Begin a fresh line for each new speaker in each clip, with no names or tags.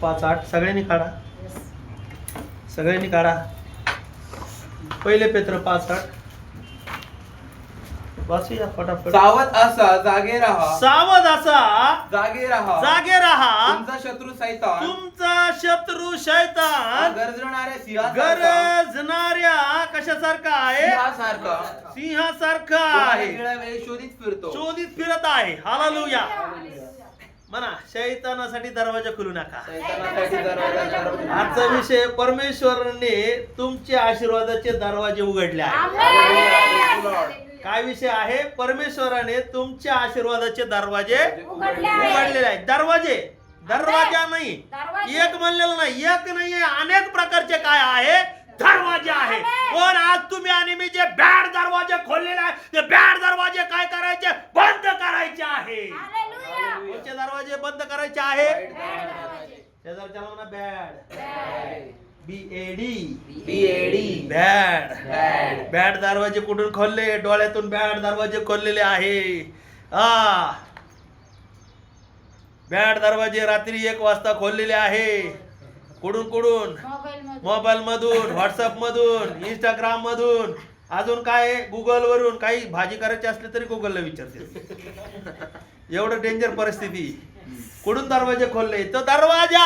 5:8 सगळ्यांनी काढा, सगळ्यांनी काढा. पहिले पेत्र 5:8 वाचूया फटाफट.
सावध असा, जागे राहा,
सावध असा,
जागे राहा,
जागे राहा.
तुमचा शत्रू सैतान,
तुमचा शत्रू शैतान
गरजणाऱ्या
गरजणाऱ्या कशासारखा आहे?
सिंहासारखा,
सिंहासारखा
तुम्हाला
आहे,
वेळोवेळी शोधित फिरतो.
शोधित फिरत आहे. हालेलुया. म्हणा, शैतानासाठी दरवाजा खुलू नका.
सैतानासाठी दरवाजा
आजचा विषय, परमेश्वराने तुमचे आशीर्वादाचे दरवाजे उघडले आहेत. काय विषय आहे? परमेश्वराने तुमच्या आशीर्वादाचे दरवाजे उघडलेले आहेत. दरवाजे, दरवाजा नाही, एक म्हणलेलं नाही, एक नाहीये, अनेक प्रकारचे काय आहे? दरवाजे आहे. पण आज तुम्ही आणि मी जे बॅड दरवाजे खोललेले आहेत, ते बॅड दरवाजे काय करायचे? बंद करायचे आहे. कोणते दरवाजे बंद करायचे आहे? शेजारच्या म्हणा बॅड, BAD, बॅड. बॅड दरवाजे कुठून खोलले? डोळ्यातून बॅड दरवाजे खोललेले आहे. बॅड दरवाजे रात्री 1 वाजता खोललेले आहे. कुठून? मोबाईल मधून, व्हॉट्सअप मधून, इंस्टाग्राम मधून, अजून काय गुगल वरून. काही भाजी करायची असली तरी गुगलला विचारते. एवढं डेंजर परिस्थिती. कुठून दरवाजे खोलले? तो दरवाजा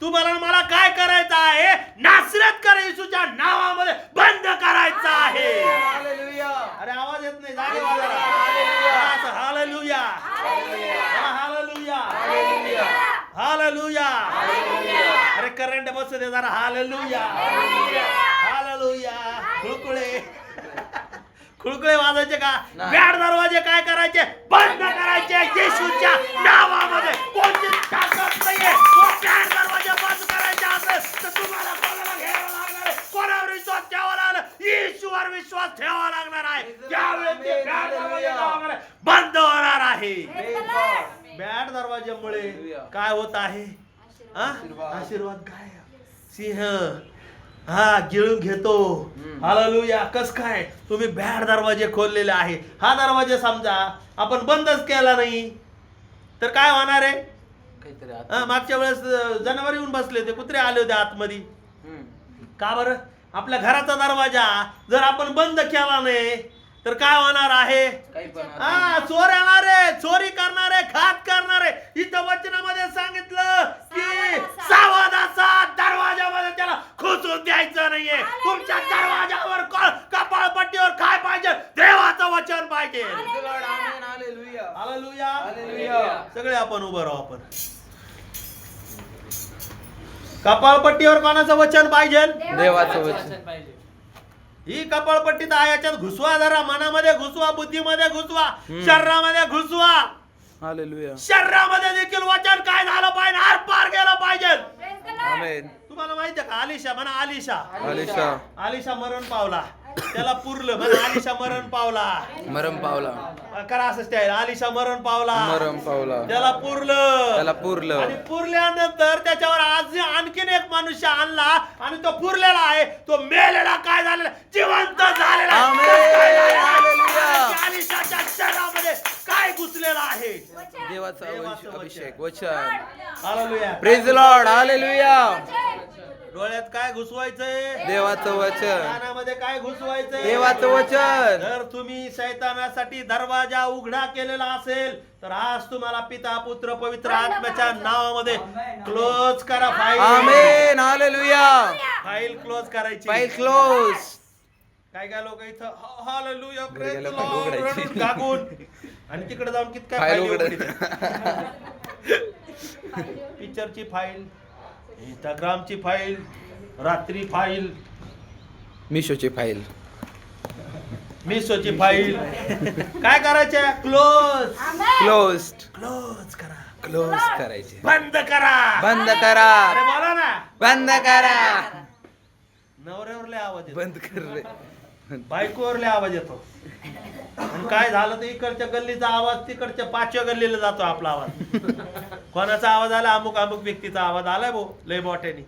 तुम्हाला मला काय करायचा आहे? नासरतकर येशूच्या नावामध्ये बंद करायचा आहे. अरे आवाज येत नाही, जागे वाजवा. Hallelujah, hallelujah, hallelujah. अरे करंट बसू दे जरा. Hallelujah, hallelujah. खुळकुळे वाजायचे का? बॅड दरवाजे काय करायचे? बंद करायचे येशूच्या नावामध्ये. कोणती ताकद नाहीये. बॅड दरवाजे बंद करायचे असेल तर तुम्हाला कोणाला घ्यावं लागणार आहे? कोणावर विश्वास ठेवावा लागणार? येशूवर विश्वास ठेवावा लागणार आहे. त्यावेळेस ते बॅड दरवाजे बंद होणार आहे. बॅड दरवाजामुळे काय होत आहे? आशीर्वाद काय? सिंह गिळून घेतो. हालेलुया. कस काय? तुम्ही बॅड दरवाजे खोललेले आहे. हा दरवाजा समजा आपण बंदच केला नाही तर काय होणार आहे? मागच्या वेळेस जनावर येऊन बसले होते, कुत्रे आले होते आतमध्ये. का बरं? आपल्या घराचा दरवाजा जर आपण बंद केला नाही तर काय होणार आहे? चोर येणारे, चोरी करणारे, घात करणारे. इथं वचनामध्ये सांगितलं की सावध असा, दरवाजामध्ये त्याला घुसून द्यायचं नाहीये. तुमच्या दरवाजावर कपाळपट्टीवर काय पाहिजे? देवाचं वचन पाहिजे. हालेलुया. सगळे आपण उभं राहू. आपण कपाळपट्टीवर कोणाचं वचन पाहिजे?
देवाचं वचन पाहिजे.
ही कपाळपट्टी तर याच्यात घुसवा, जरा मनामध्ये घुसवा, बुद्धीमध्ये घुसवा, शरीरामध्ये घुसवा.
हालेलुया.
शरीरामध्ये देखील वचन काय झालं पाहिजे? आरपार गेलं पाहिजे.
आमेन.
तुम्हाला माहिती आहे का? आलिशा म्हणा,
आलिशा
आलिशा मरण पावला. त्याला पुरलं म्हणा. आलिशा मरण पावला.
मरण पावला.
करा असं स्टाईल. आलिशा मरण पावला. त्याला
पुरलं.
आणि पुरल्यानंतर त्याच्यावर आज आणखीन एक मनुष्य आणला आणि तो पुरलेला आहे. तो मेलेला काय झालेला? जिवंत झालेला. आलिशाच्या शरीरामध्ये काय घुसलेला आहे?
देवाचा अभिषेक वचन.
Hallelujah.
Praise the Lord. Hallelujah.
डोळ्यात काय घुसवायचंय?
देवाचं वचन.
कानामध्ये काय घुसवायचंय?
देवाचं वचन.
जर तुम्ही शैतानासाठी दरवाजा उघडा केलेला असेल तर आज तुम्हाला पिता, पुत्र, पवित्र आत्म्याच्या नावामध्ये क्लोज करा. फाईल.
आमेन. हालेलुया.
फाईल क्लोज करायची.
File close.
काय काय लोक इथं हालेलुया
घरी गेल्यावर फाईल उघडायची.
गागून आणि तिकडे जाऊन किती
फाईल
फाईल
उघडायची.
पिक्चरची फाईल, इंस्टाग्रामची फाईल, रात्री फाईल,
मिशोची फाईल,
मिशोची फाईल. काय करायचे? क्लोज
करा.
बंद करा. अरे बोला ना.
बंद करा.
नवऱ्यावर लय आवाज येतो,
बंद कर रे.
बायकोवर लय आवाज येतो. आणि काय झालं तर इकडच्या गल्लीचा आवाज तिकडच्या 5व्या गल्लीला जातो आपला आवाज. कोणाचा आवाज आला? अमुक व्यक्तीचा आवाज आलाय भाऊ लय मोठ्याने.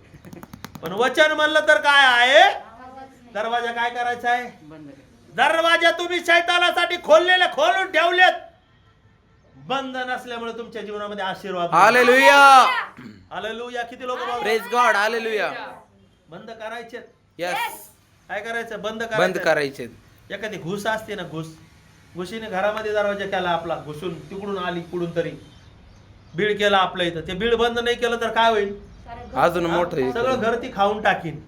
पण वचन म्हणलं तर काय आहे? दरवाजा काय करायचा आहे? दरवाजा तुम्ही शैतानासाठी खोलून ठेवलेत. बंद नसल्यामुळे तुमच्या जीवनामध्ये आशीर्वाद.
हालेलुया.
हालेलुया. किती लोक बोलतात?
Praise God, hallelujah.
बंद करायचे.
यस.
काय करायचं? बंद
बंद
करायचं.
करायचे.
एखादी घुस असते ना, घुशीने घरामध्ये दरवाजा केला आपला, घुसून तिकडून आली कुठून तरी बीड केला आपल्या इथं, ते बीड बंद नाही केलं तर काय होईल?
अजून मोठं हे
सगळं घर ती खाऊन टाकीन.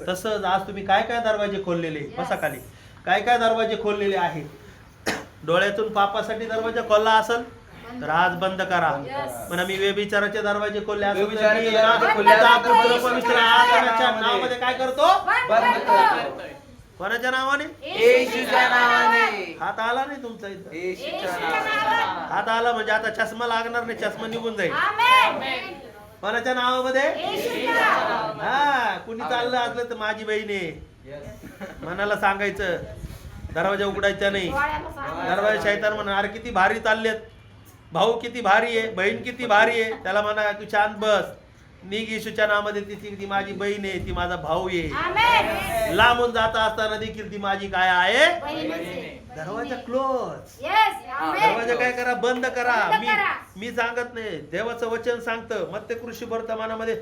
तसंच आज तुम्ही काय काय दरवाजे खोललेले, बसा खाली, काय काय दरवाजे खोललेले आहेत. डोळ्यातून पापासाठी दरवाजा खोलला असेल तर आज बंद करा. म्हणा मी व्यभिचाराचे दरवाजे खोलले असेल तर
व्यभिचाराचे
मी
दरवाजे खोलले
पिता,
असेल तर
पुत्र,
येशूच्या
पवित्र आत्म्याच्या नावामध्ये काय करतो? कोणाच्या नावाने?
येशूच्या नावाने.
हात आला नाही तुमचा इथं?
येशूच्या नावाने.
हात आला म्हणजे आता चष्मा लागणार नाही, चष्मा निघून जाईल. कोणाच्या नावामध्ये? हा, कुणी चाललं असलं तर माझी बहीण आहे मनाला सांगायचं, दरवाजा उघडायचा नाही. दरवाजा शैतान म्हणा अरे किती भारी चाललेत, भाऊ किती भारी आहे, बहीण किती भारी आहे, त्याला म्हणा तू शांत बस, निघ येशूच्या नावामध्ये. ती माझी बहीण आहे, ती माझा भाऊ आहे. लांबून जाता असताना देखील ती माझी काय आहे? दरवाजा क्लोज. दरवाजा काय करा? बंद करा. मी सांगत नाही, देवाचं वचन सांगतं. मत्ते कृषी वर्तमानामध्ये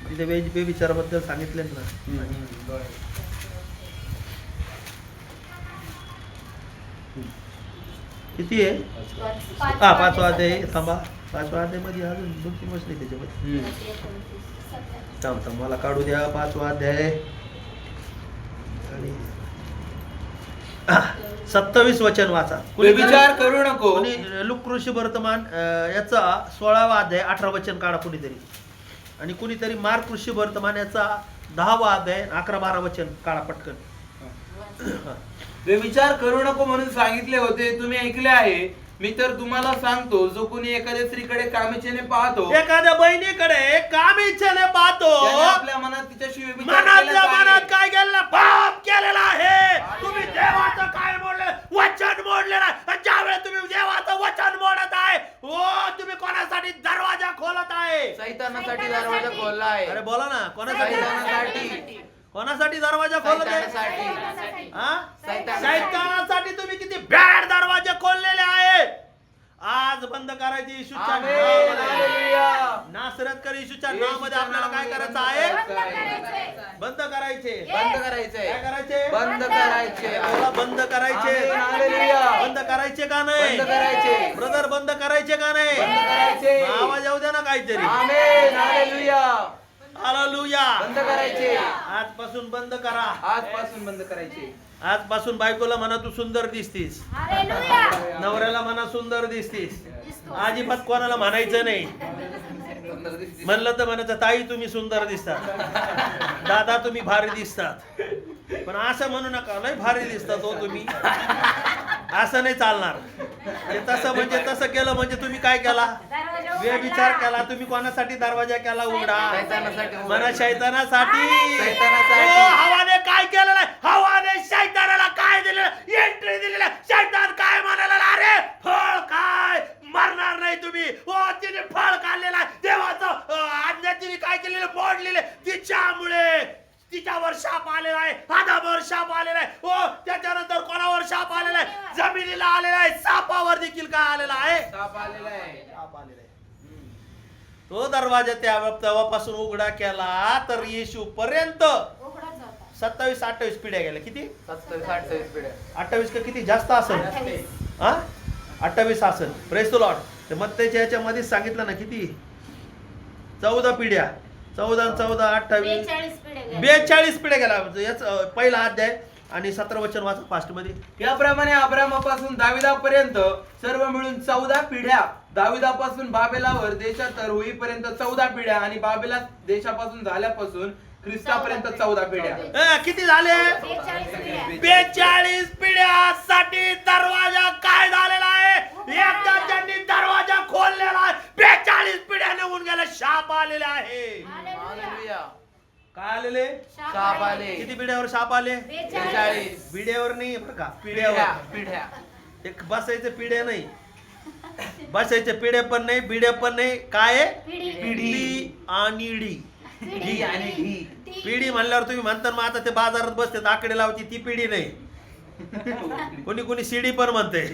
तिथे बेविचाराबद्दल सांगितले ना. किती आहे? हा, 5 अध्याय. थांबा, 5 अध्याय अजून 2-3 वर्ष नाही त्याच्यामध्ये. थांब मला काढू द्या 5 अध्याय आणि 27 वचन वाचा.
विचार करू नको.
लूक ऋषी वर्तमान याचा 16वा अध्याय 18 वचन काढा कुणीतरी, आणि कुणीतरी मार्क ऋषी वर्तमान याचा 10वा अध्याय 11-12 वचन काढा पटकन.
विचार करू नको म्हणून सांगितले होते, तुम्ही ऐकले आहे. मी तर तुम्हाला सांगतो, जो कोणी एखाद्या स्त्रीकडे कामेच्छेने पाहतो,
एखाद्या बहिणीकडे कामेच्छेने पाहतो,
त्याने आपल्या मनात तिच्याशी व्यभिचार
मनातल्या
केलेला
मनात
आहे.
काय केलेलं? पाप केलेला आहे. तुम्ही देवाचं काय मोडलेलं? वचन मोडलेलं आहे. आणि ज्यावेळेस तुम्ही देवाचं वचन मोडत आहे, तुम्ही कोणासाठी दरवाजा खोलत आहे?
सैतानासाठी दरवाजा खोलला आहे.
अरे बोला ना, कोणासाठी?
सैतानासाठी.
कोणासाठी दरवाजा खोलत आहे?
सैतानासाठी.
हा?
सैतानासाठी.
सैतानासाठी तुम्ही किती बॅड दरवाजे खोललेले आहे. आज बंद करायचे येशूच्या
आमेन.
नावामध्ये.
हालेलुया.
नासरतकर येशूच्या नावामध्ये आपल्याला काय करायचं आहे? बंद करायचे.
बंद करायचंय.
काय करायचे?
बंद करायचे.
आपल्याला बंद करायचे.
आमेन. हालेलुया.
बंद करायचे का नाही?
बंद करायचे.
ब्रदर बंद करायचे का नाही?
बंद करायचे.
आवाज येऊ द्या ना काहीतरी.
आमेन. हालेलुया.
हालेलुया.
बंद करायचे.
आजपासून बंद करा.
आजपासून बंद करायचे.
आजपासून बायकोला म्हणा तू सुंदर दिसतीस, नवऱ्याला म्हणा सुंदर दिसतीस. अजिबात कोणाला म्हणायचं नाही. म्हणलं तर म्हणायचं ताई तुम्ही सुंदर दिसतात, दादा तुम्ही भारी दिसतात. पण असं म्हणू नका लय भारी दिसतात हो तुम्ही, असं नाही चालणार. ते तसं म्हणजे तसं केलं म्हणजे तुम्ही काय केला? व्यभिचार केला. तुम्ही कोणासाठी दरवाजा केला उघडा? म्हणा शैतानासाठी. हवाने काय केलेलं आहे? हवाने शैतानाला काय दिलेलं? एंट्री दिलेलं. शैतान काय म्हणाला? अरे फळ काय मरणार नाही तुम्ही. तिने फळ काढलेलं आहे. देवाचं आज्ञा तिने काय केलेलं? मोडलेलं. तिच्यामुळे तिच्यावर शाप आलेला आहे, आदावर शाप आलेला आहे. त्याच्यानंतर कोणावर शाप आलेला आहे? जमिनीला आलेला आहे. सापावर देखील काय आलेला आहे?
साप आलेला आहे.
साप आलेला आहे. तो दरवाजा तेव्हापासून उघडा केला तर येशू पर्यंत 27-28 पिढ्या गेल्या. किती?
27-28 पिढ्या.
28 का किती जास्त असेल? 28 असेल. Praise the Lord. ते मत्तेच्या याच्यामध्ये सांगितलं ना किती? 14 पिढ्या. 14 28 42 पिढ्या गेला. याच पहिला अध्याय आणि 17 वचन वाचा फास्ट मध्ये.
याप्रमाणे अब्रामापासून दाविदापर्यंत सर्व मिळून 14 पिढ्या. दाविदापासून बाबेलावर देशातर होईपर्यंत 14 पिढ्या, आणि बाबेला देशापासून झाल्यापासून ख्रिस्तापर्यंत 14 पिढ्या.
किती झाले? 42 पिढ्यासाठी दरवाजा काय झालेला आहे? एकदा त्यांनी दरवाजा खोललेला आहे. 42 पिढ्या निघून गेल्या. शाप आलेले आहे.
हालेलुया.
काय आलेले?
शाप आले.
किती पिढ्यावर शाप आले?
42
पिढ्यावर नाही बरं का,
पिढ्या.
पिढ्यावर.
पिढ्या.
एक बसायचे पिढ्या नाही, बसायचे पिढे पण नाही, बिड्या पण नाही. काय आहे? पिढी आणि डी.
ढी आणि ढी.
पिढी म्हणल्यावर तुम्ही म्हणता मग आता ते बाजारात बसते आकडे लावती ती पिढी नाही. कोणी कोणी शिडी पण म्हणते.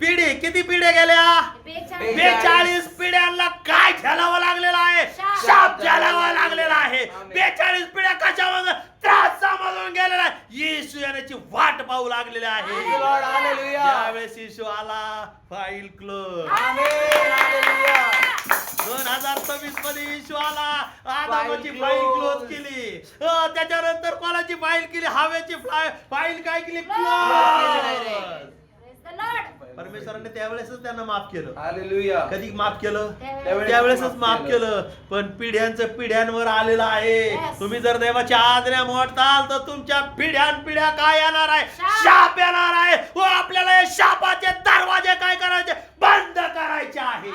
पिढी किती पिढ्या गेल्या? 42 पिढ्यांना काय झेलावं लागलेला आहे? शाप झेलावा लागलेला आहे. 42 पिढ्या कशावर त्रास समजून गेलेला आहे. येशू येण्याची वाट पाहू लागलेली आहे. त्यावेळेस येशू आला, फाईल क्लोज. 2026 मध्ये येशू आला, आदामाची फाईल क्लोज केली. त्याच्यानंतर कोणाची फाईल केली? हवेची फाईल काय केली? क्लोज. परमेश्वराने त्यावेळेसच त्यांना माफ केलं.
हालेलुया.
कधी माफ केलं? त्यावेळेसच माफ केलं. पण पिढ्यांचं पिढ्यांवर आलेलं आहे. तुम्ही जर देवाच्या आज्ञा मोडताल तर तुमच्या पिढ्या काय येणार आहे? शाप येणार आहे. व आपल्याला हे शापाचे दरवाजे काय करायचे? बंद करायचे आहे.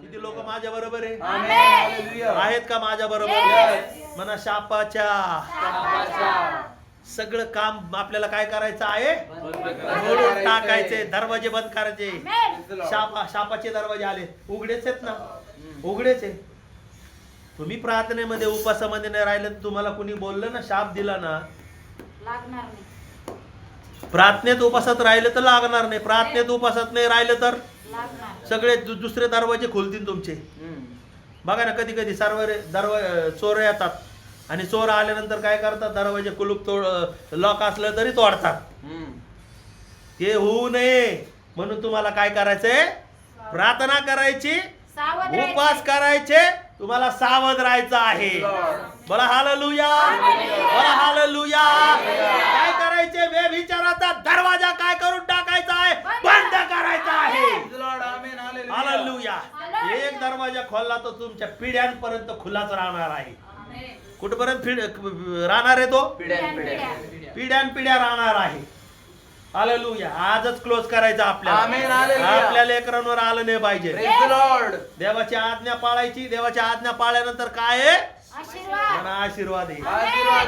किती लोक माझ्या बरोबर आहेत का? माझ्या बरोबर म्हणा. शापाच्या सगळं काम आपल्याला काय करायचं आहे? मोडून टाकायचे, दरवाजे बंद करायचे. शापाचे दरवाजे आले, उघडेच आहेत ना? उघडेच आहे. तुम्ही प्रार्थनेमध्ये उपासामध्ये नाही राहिले, तुम्हाला कुणी बोललं ना, शाप दिला ना, प्रार्थनेत उपासात राहिले तर लागणार नाही. प्रार्थनेत उपासात नाही राहिले तर सगळे दुसरे दरवाजे खुलतील तुमचे. बघा ना, कधी कधी सर्व चोर येतात आणि चोर आल्यानंतर काय करतात? दरवाजे कुलूप लॉक असलं तरी तोडतात. ते होऊ नये म्हणून तुम्हाला काय करायचंय? प्रार्थना करायची, उपवास करायचे, तुम्हाला सावध राहायचं आहे. बोला हालेलुया, बोला हालेलुया. काय करायचे? व्यभिचाराचा दरवाजा काय करून टाकायचा आहे? बंद करायचा आहे. हालेलुया. एक दरवाजा खोलला तर तुमच्या पिढ्यांपर्यंत खुलाच राहणार आहे. कुठपर्यंत राहणार आहे तो? पिढ्या राहणार आहे. हालेलुया. आजच क्लोज करायचं आपल्याला. आपल्या लेकरांवर आलं नाही पाहिजे. देवाची आज्ञा पाळायची. देवाची आज्ञा पाळल्यानंतर काय आहे? आशीर्वाद आहे.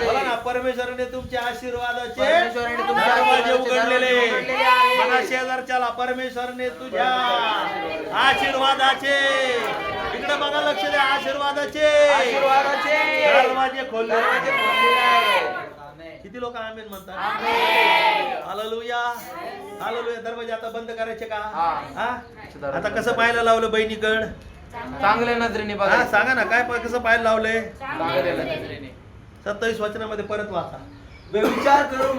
बोला ना, परमेश्वराने तुमच्या आशीर्वादाचे दरवाजे उघडलेले. मला शेजारच्याला, परमेश्वराने तुझ्या आशीर्वादाचे, इकडे बघा, लक्ष द्या, आशीर्वादाचे दरवाजे खोलले. किती लोक आमेन म्हणतात? Hallelujah, hallelujah. दरवाजे आता बंद करायचे का? आता कसं पाहायला लावलं बहिणीकड?
चांगल्या नजरेने बघा.
सांगा ना, काय कसं पाहायला लावलंय? 27 वचनामध्ये परत वाचा.
व्यभिचार करू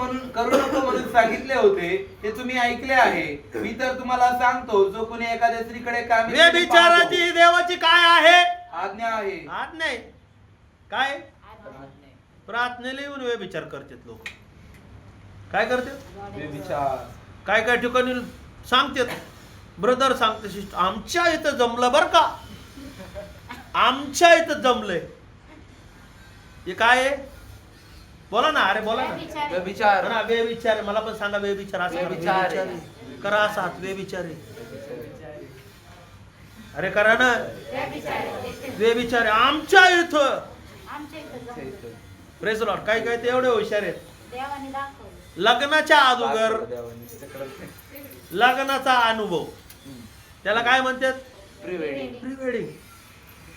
नको म्हणून सांगितले होते, ते तुम्ही ऐकले आहे. मी तर तुम्हाला सांगतो, जो कोणी एखाद्या स्त्रीकडे कामी
व्यभिचाराची देवाची काय आहे?
आज्ञा आहे.
आज्ञा आहे. काय? प्रार्थनेला येऊन व्यभिचार करतात लोक. काय करतात?
व्यभिचार.
काय काय ठिकाणी सांगतात, ब्रदर सांगते, सिस्टर, आमच्या इथं जमलं बर का, आमच्या इथं जमलंय. हे काय आहे? बोला ना, अरे बोला ना.
व्यभिचार.
व्यभिचार आहे. मला पण सांगा, व्यभिचार असं करा, असा हात व्यभिचार आहे. अरे करा ना, व्यभिचार आहे आमच्या इथं. Praise Lord. काय काय ते एवढे हुशार आहेत. लग्नाच्या अगोदर लग्नाचा अनुभव, त्याला काय म्हणतात? Pre wedding.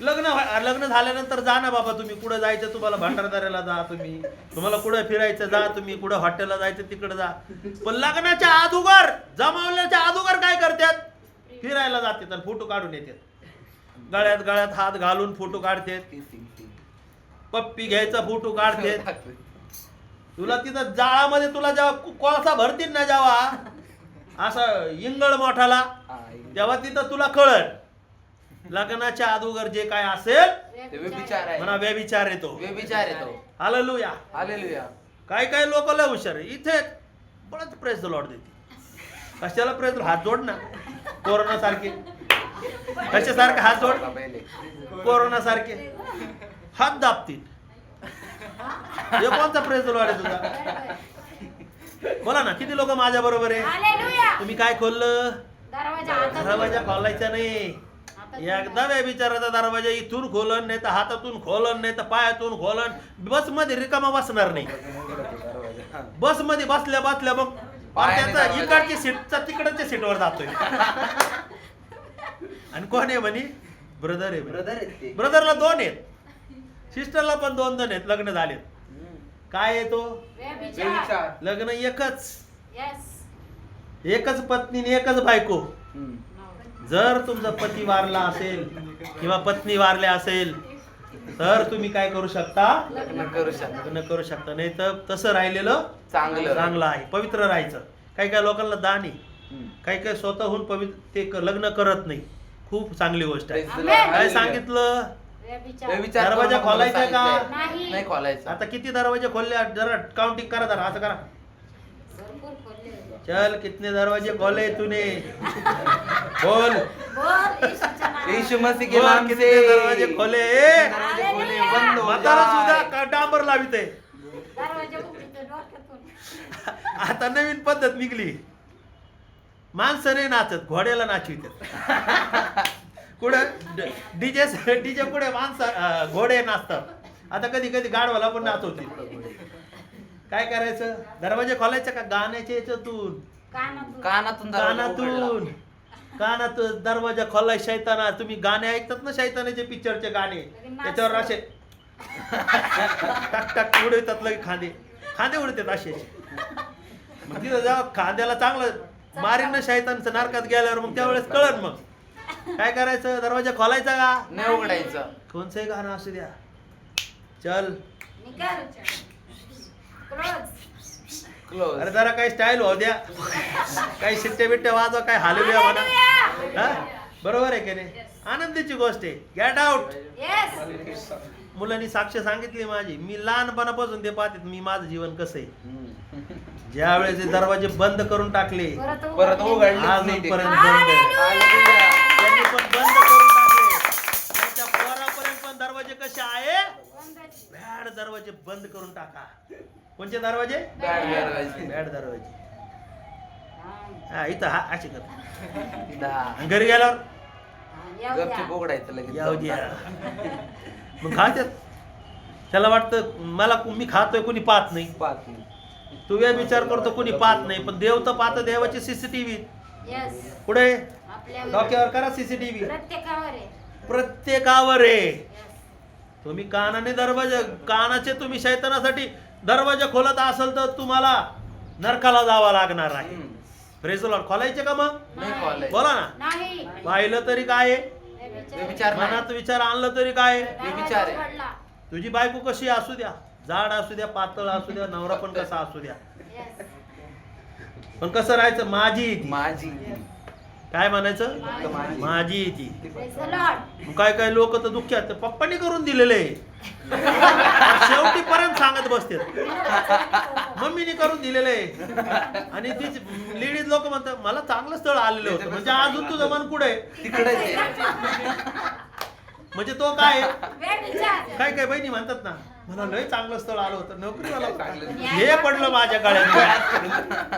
लग्न झाल्यानंतर जा ना बाबा, तुम्ही कुठं जायचं, तुम्हाला भंडारदाऱ्याला जा, तुम्हाला कुठं फिरायचं जा, तुम्ही कुठं हॉटेलला जायचं तिकडे जा. पण लग्नाच्या अगोदर, जमावल्याच्या अगोदर काय करतात? फिरायला जातात आणि फोटो काढून येतात. गळ्यात हात घालून फोटो काढतात. पप्पी घ्यायचा फोटो काढतात. तुला तिथं जाळामध्ये तुला जेव्हा कोळसा भरतील ना, जेव्हा असं इंगळ मोठाला, तेव्हा तिथं तुला कळत लग्नाच्या अगोदर जे काय असेल
ते व्यभिचार आहे.
म्हणा, व्यभिचार येतो.
व्यभिचार येतो.
Hallelujah,
hallelujah.
काय काय लोक लय हुशार आहे. इथे बरंच प्रेस द लॉर्ड देते. कशाला प्रेस? हात जोड ना, कोरोना सारखे. कशासारखे हात जोड? कोरोना सारखे हात दाबतील. हे कोणता प्रेस द लॉर्ड आहे तुझा? बोला ना, किती लोक माझ्या बरोबर आहे? तुम्ही काय खोललं? दरवाजा खोलायचा नाही. एकदा व्यभिचाराचा दरवाजा इथून खोलन, नाही तर हातातून खोलन, नाही तर पायातून खोलन. बस मध्ये रिकामा बसणार नाही. बस मध्ये बसल्या मग त्याचा इकडची सीटचा तिकडच्या सीटवर जातोय. आणि कोण आहे म्हणे? ब्रदर आहे
ब्रदर आहेत ते.
ब्रदरला 2 आहेत, सिस्टरला पण 2 आहेत, लग्न झालेत. काय आहे तो
व्यभिचार.
लग्न एकच पत्नी आणि एकच बायको. जर तुमचा पती वारला असेल किंवा पत्नी वारल्या असेल तर तुम्ही काय करू शकता,
लग्न करू शकता.
लग्न करू शकता. नाही तर तसं राहिलेलं
चांगलं.
चांगलं आहे, पवित्र राहायचं. काही काही लोकांना दान आहे, काही काही स्वतःहून पवित्र ते लग्न करत नाही. खूप चांगली गोष्ट आहे. काय सांगितलं,
व्यभिचार
दरवाजा
करू नको
खोलायचा का?
सांगितलंय. नाही खोलायचा.
आता किती दरवाजे खोलले, जरा काउंटिंग करा, जरा असं करा. चल कितने दरवाजे खोले तूने, बोल
यीशु मसीह के
बोल,
नाम
कितने
से
दरवाजे खोले.
दरवाजे खोले, बंद हो
म्हातारा
जाए.
सुद्धा डांबर लावित आहे. आता नवीन पद्धत निघली, माणसं नाही नाचत, घोड्याला नाचवितात. कुठं डीजे पुढे माणसं घोडे नाचतात. आता कधी कधी गाढवाला पण नाचवते. काय करायचं, दरवाजे खोलायचे का गाण्याच्या याच्यातून,
कानातून
कानातून दरवाजा खोलाय. शैताना, तुम्ही गाणे ऐकतात ना शैतानाचे पिक्चरचे गाणे, त्याच्यावर असे टाक टाक उडवतात, लगे खांदे उडतात असे. मग तिथं जेव्हा खांद्याला चांगलं मारीन ना शैतानचं नरकात गेल्यावर, मग त्यावेळेस कळन. मग काय करायचं, दरवाजा खोलायचा का
नाही उघडायचं.
कोणचंही गाणं असू द्या, चल
क्लोज.
अरे जरा काही स्टाईल होऊ द्या, काही शिट्टे बिट्टे वाजवा, काय हालेलुया म्हणा. हा? बरोबर आहे की नाही, आनंदीची गोष्ट आहे. Get out. मुलांनी साक्ष सांगितली माझी, मी लहानपणापासून ते पाहते मी माझं जीवन कसं आहे. ज्या वेळेस हे दरवाजे बंद करून टाकले,
परत उघडले नाही ते.
अजूनपर्यंत बंद.
हालेलुया.
त्यांनी पण बंद करून टाकले. त्यांच्या पोरापर्यंत पण दरवाजे कसे आहे, बॅड दरवाजे बंद करून टाका. कोणते दरवाजे,
बॅड दरवाजे.
बॅड दरवाजे. हा इथं हा असे कर.
दहा.
घरी गेल्यावर
गपचूप उघडायचं लगेच.
याऊ द्या, मग खात्यात. त्याला वाटतं मला मी खातोय, कोणी पाहत नाही.
पाहत नाही.
तू या विचार करतो कोणी पाहत नाही, पण देव तर पाहतो. देवाची सीसीटीव्ही पुढे डोक्यावर करा सीसीटीव्ही, प्रत्येकावर आहे. तुम्ही कानाने दरवाजा, कानाचे तुम्ही शैतानासाठी दरवाजा खोलत असेल तर तुम्हाला नरकाला जावं लागणार आहे. Praise the Lord. खोलायचे का मग,
नाही खोलायचं.
बोला ना. पाहिलं तरी काय आहे,
व्यभिचार नाही.
मनात विचार आणलं तरी काय आहे.
व्यभिचार आहे.
तुझी बायको कशी असू द्या, जाड असू द्या, पातळ असू द्या, नवरा पण कसा असू द्या, पण कसं राहायचं, माझी ती.
माझी.
काय म्हणायचं,
माझी.
माझी ती. काय काय लोक तर दुःख्यात पप्पांनी करून दिलेले, शेवटी पर्यंत सांगत बसते मम्मीने करून दिलेले. आणि ती लेडीज लोक म्हणतात मला चांगलं स्थळ आलेलं होतं, म्हणजे अजून तुझं मन कुठे
तिकडे.
म्हणजे तो काय काय काय बहिणी म्हणतात ना, मला लय चांगलं स्थळ आलं होतं, नोकरीवाला होता, हे पडलं माझ्या गळ्यात.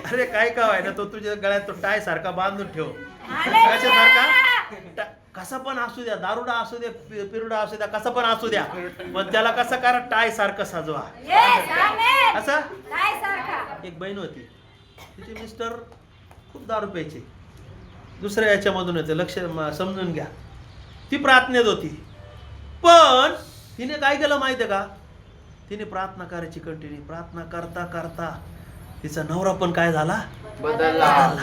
अरे काय का व्हाय ना, तो तुझ्या गळ्यात तो टाय सारखा बांधून ठेव. कशासारखा, कसा पण असू द्या, दारुडा असू द्या, पिरुडा असू द्या, कसा पण असू द्या, पण त्याला कसं करा, टाय सारखं सजवा. असं एक बहीण होती, तिचे मिस्टर खूप दारू प्यायचे, दुसऱ्या याच्यामधून येते, लक्ष समजून घ्या. ती प्रार्थनेत होती, पण तिने काय केलं माहिती आहे का, तिने प्रार्थना करायची कंटिन्यू. प्रार्थना करता करता तिचा नवरा पण काय झाला,
बदलला.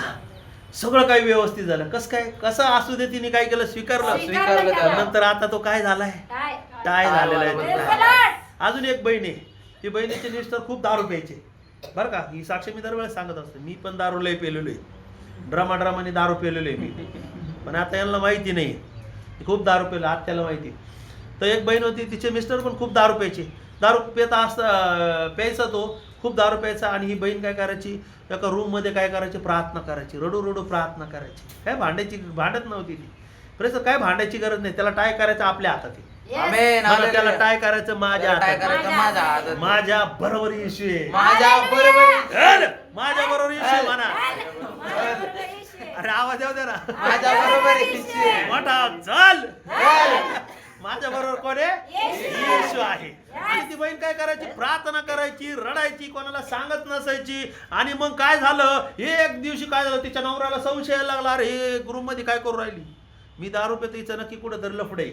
सगळं काही व्यवस्थित झालं. कसं असू दे, तिने काय केलं, स्वीकारलं. नंतर आता तो काय झालाय, टाय झालेला आहे. अजून एक बहीण आहे, ती बहिणीचे मिस्टर खूप दारू प्यायचे बरं का. ही साक्ष मी दरवेळेस सांगत असतो, मी पण दारू लय पेलेलो आहे, ड्रामाने दारू पेलेलो आहे मी, पण आता यांना माहिती नाही, खूप दारू पेलो, आत्याला माहिती. तर एक बहीण होती, तिचे मिस्टर पण खूप दारू प्यायचे. दारू प्यायचा तो खूप दारू प्यायचा. आणि ही बहीण काय करायची, एका रूम मध्ये काय करायची, प्रार्थना करायची, रडू रडू प्रार्थना करायची. काय भांडत नव्हती ती. प्रेस काय भांडायची गरज नाही, त्याला टाय करायचं आपल्या हातात आहे. त्याला टाय करायचं माझ्या हातात, माझ्या बरोबर येशू आहे, माझ्या बरोबर येशू आहे म्हणा. अरे आवाज येऊ दे ना,
माझ्या बरोबर
मोठा चल, माझ्या बरोबर कोण आहे, येशू आहे. आणि ती बहीण काय करायची, प्रार्थना करायची, रडायची, कोणाला सांगत नसायची. आणि मग काय झालं, एक दिवशी काय झालं, तिच्या नवऱ्याला संशय लागला, अरे हे रूम मध्ये काय करू राहिली, मी दारू पितो, हिचं नक्की कुठंतरी लफडे.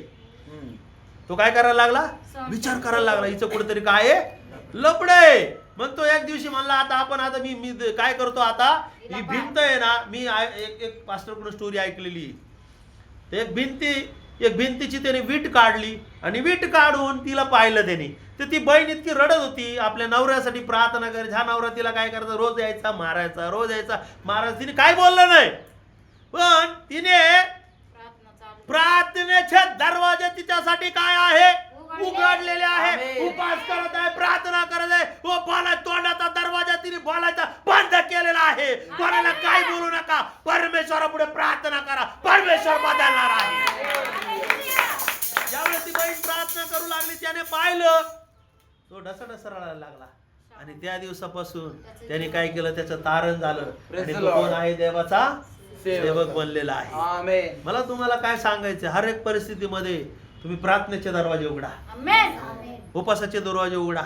तो काय करायला लागला, विचार करायला लागला, हिचं कुठेतरी काय आहे लफडे. मग तो एक दिवशी म्हणला आता मी काय करतो, आता ही भिंत आहे ना, मी एक पास्टरकडून स्टोरी ऐकलेली. एक भिंतीची त्याने वीट काढली आणि वीट काढून तिला पाहिलं त्याने. तर ती बहीण इतकी रडत होती, आपल्या नवऱ्यासाठी प्रार्थना करायची. हा नवरा तिला काय करायचा, रोज यायचा मारायचा. तिने काय बोललं नाही, पण तिने प्रार्थनेचे दरवाजे तिच्यासाठी काय आहे, उघडलेले आहे. उपास करत आहे, प्रार्थना करत आहे, व बोला तोंडाचा दरवाजा तिने बोलायचा बंद केलेला आहे. कोणाला काय बोलू नका, परमेश्वरापुढे प्रार्थना करा, परमेश्वर बदलणार आहे. ज्यावेळेस ती बहीण प्रार्थना करू लागली, त्याने पाहिलं तो ढसढस रडायला लागला. आणि त्या दिवसापासून त्याने काय केलं, त्याचं तारण झालं. आणि तो कोण आहे, देवाचा सेवक बनलेला आहे. मला तुम्हाला काय सांगायचं, हर एक परिस्थितीमध्ये तुम्ही प्रार्थनेचे दरवाजे उघडा, उपासाचे दरवाजे उघडा,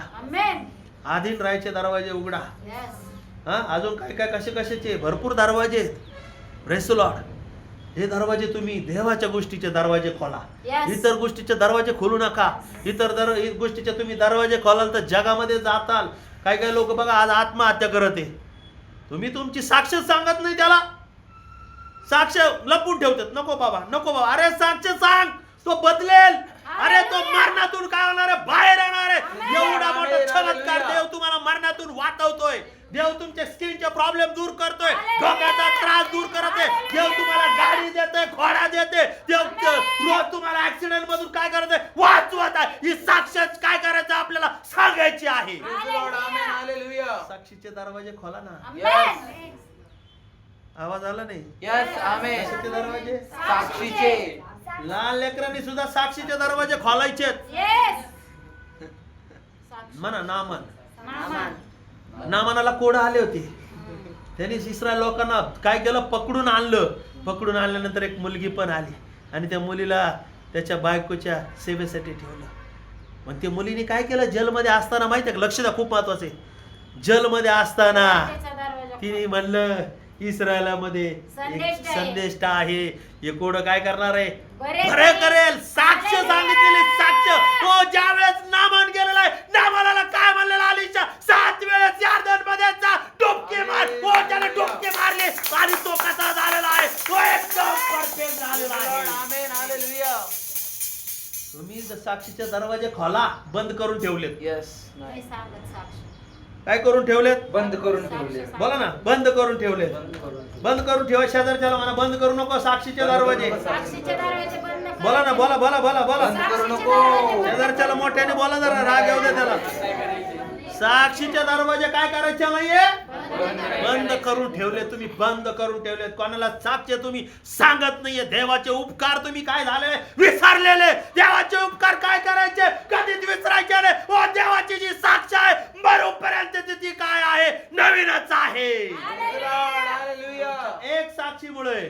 आधीन राहायचे दरवाजे उघडा. अजून काय काय कशाचे भरपूर दरवाजे आहेत. Praise the Lord. हे दरवाजे तुम्ही देवाच्या गोष्टीचे दरवाजे खोला, इतर गोष्टीचे दरवाजे खोलू नका. इतर गोष्टीचे तुम्ही दरवाजे खोलाल तर जगामध्ये जाताल. काही लोक बघा आज आत्महत्या करत आहे, तुम्ही तुमची साक्ष सांगत नाही, त्याला साक्ष लपून ठेवतात. नको बाबा, अरे साक्ष सांग, तो बदलेल. अरे तो मरणातून काय होणार आहे, बाहेर येणार आहे. एवढा मोठा चमत्कार देव तुम्हाला मरणातून वाचवतोय. देव तुमचे स्किनचे प्रॉब्लेम दूर करतोय, डोक्याचा त्रास दूर करत आहे. देव तुम्हाला गाडी देते, घोडा देते. देव रोज तुम्हाला ऍक्सिडेंट मधून काय करत आहे, वाचवत आहे. ही साक्ष काय करायचं आपल्याला सांगायची आहे. साक्षीचे दरवाजे खोला ना. आवाज आला नाही? साक्षीचे दरवाजे,
साक्षीचे.
लहान लेकरांनी सुद्धा साक्षीचे दरवाजे खोलायचे. म्हणा नामानाला कोडं आले होते. त्यांनी इस्रायल लोकांना काय केलं, पकडून आणल्यानंतर एक मुलगी पण आली आणि त्या मुलीला त्याच्या बायकोच्या सेवेसाठी ठेवलं. मग त्या मुलीने काय केलं, जेलमध्ये असताना, माहिती आहे का, लक्ष द्या, खूप महत्वाचं आहे. जेलमध्ये असताना तिने म्हणलं, इस्रायलामध्ये संदेश आहे, हे कोड काय करणार आहे, बरे करेल. साक्ष सांगितलेली साक्ष. हो, ज्यावेळेस नामान गेलेला आहे, नामाला काय म्हणलेला, आलीच्या 7 वेळेस यार्दन मध्ये डुबकी मार. हो, त्याने डुबकी मारली आणि तो कसा झालेला आहे, तो एकदम परफेक्ट झालेला आहे.
आमेन, हालेलुया.
तुम्ही साक्षीचे दरवाजे खोला, बंद करून ठेवलेत. काय करून ठेवलेत,
बंद करून ठेवले.
बोला ना, बंद करून ठेवलेत. बंद करून ठेवा. शेजारच्याला म्हणा, बंद करू नको साक्षीचे दरवाजे. बोला ना, बोला.
बंद करू नको.
शेजारच्याला मोठ्याने बोला, जरा राग येऊ दे त्याला. साक्षीचे दरवाजे काय करायचे नाहीये, बंद करून ठेवले. तुम्ही बंद करून ठेवलेत. कोणाला साक्ष तुम्ही सांगत नाहीये. देवाचे उपकार तुम्ही काय झाले, विसरलेले. देवाचे उपकार काय करायचे, कधीच विसरायचे नाही. ओ, देवाची जी साक्ष आहे, मरूपर्यंत ती काय आहे, नवीनच आहे. एक साक्षीमुळे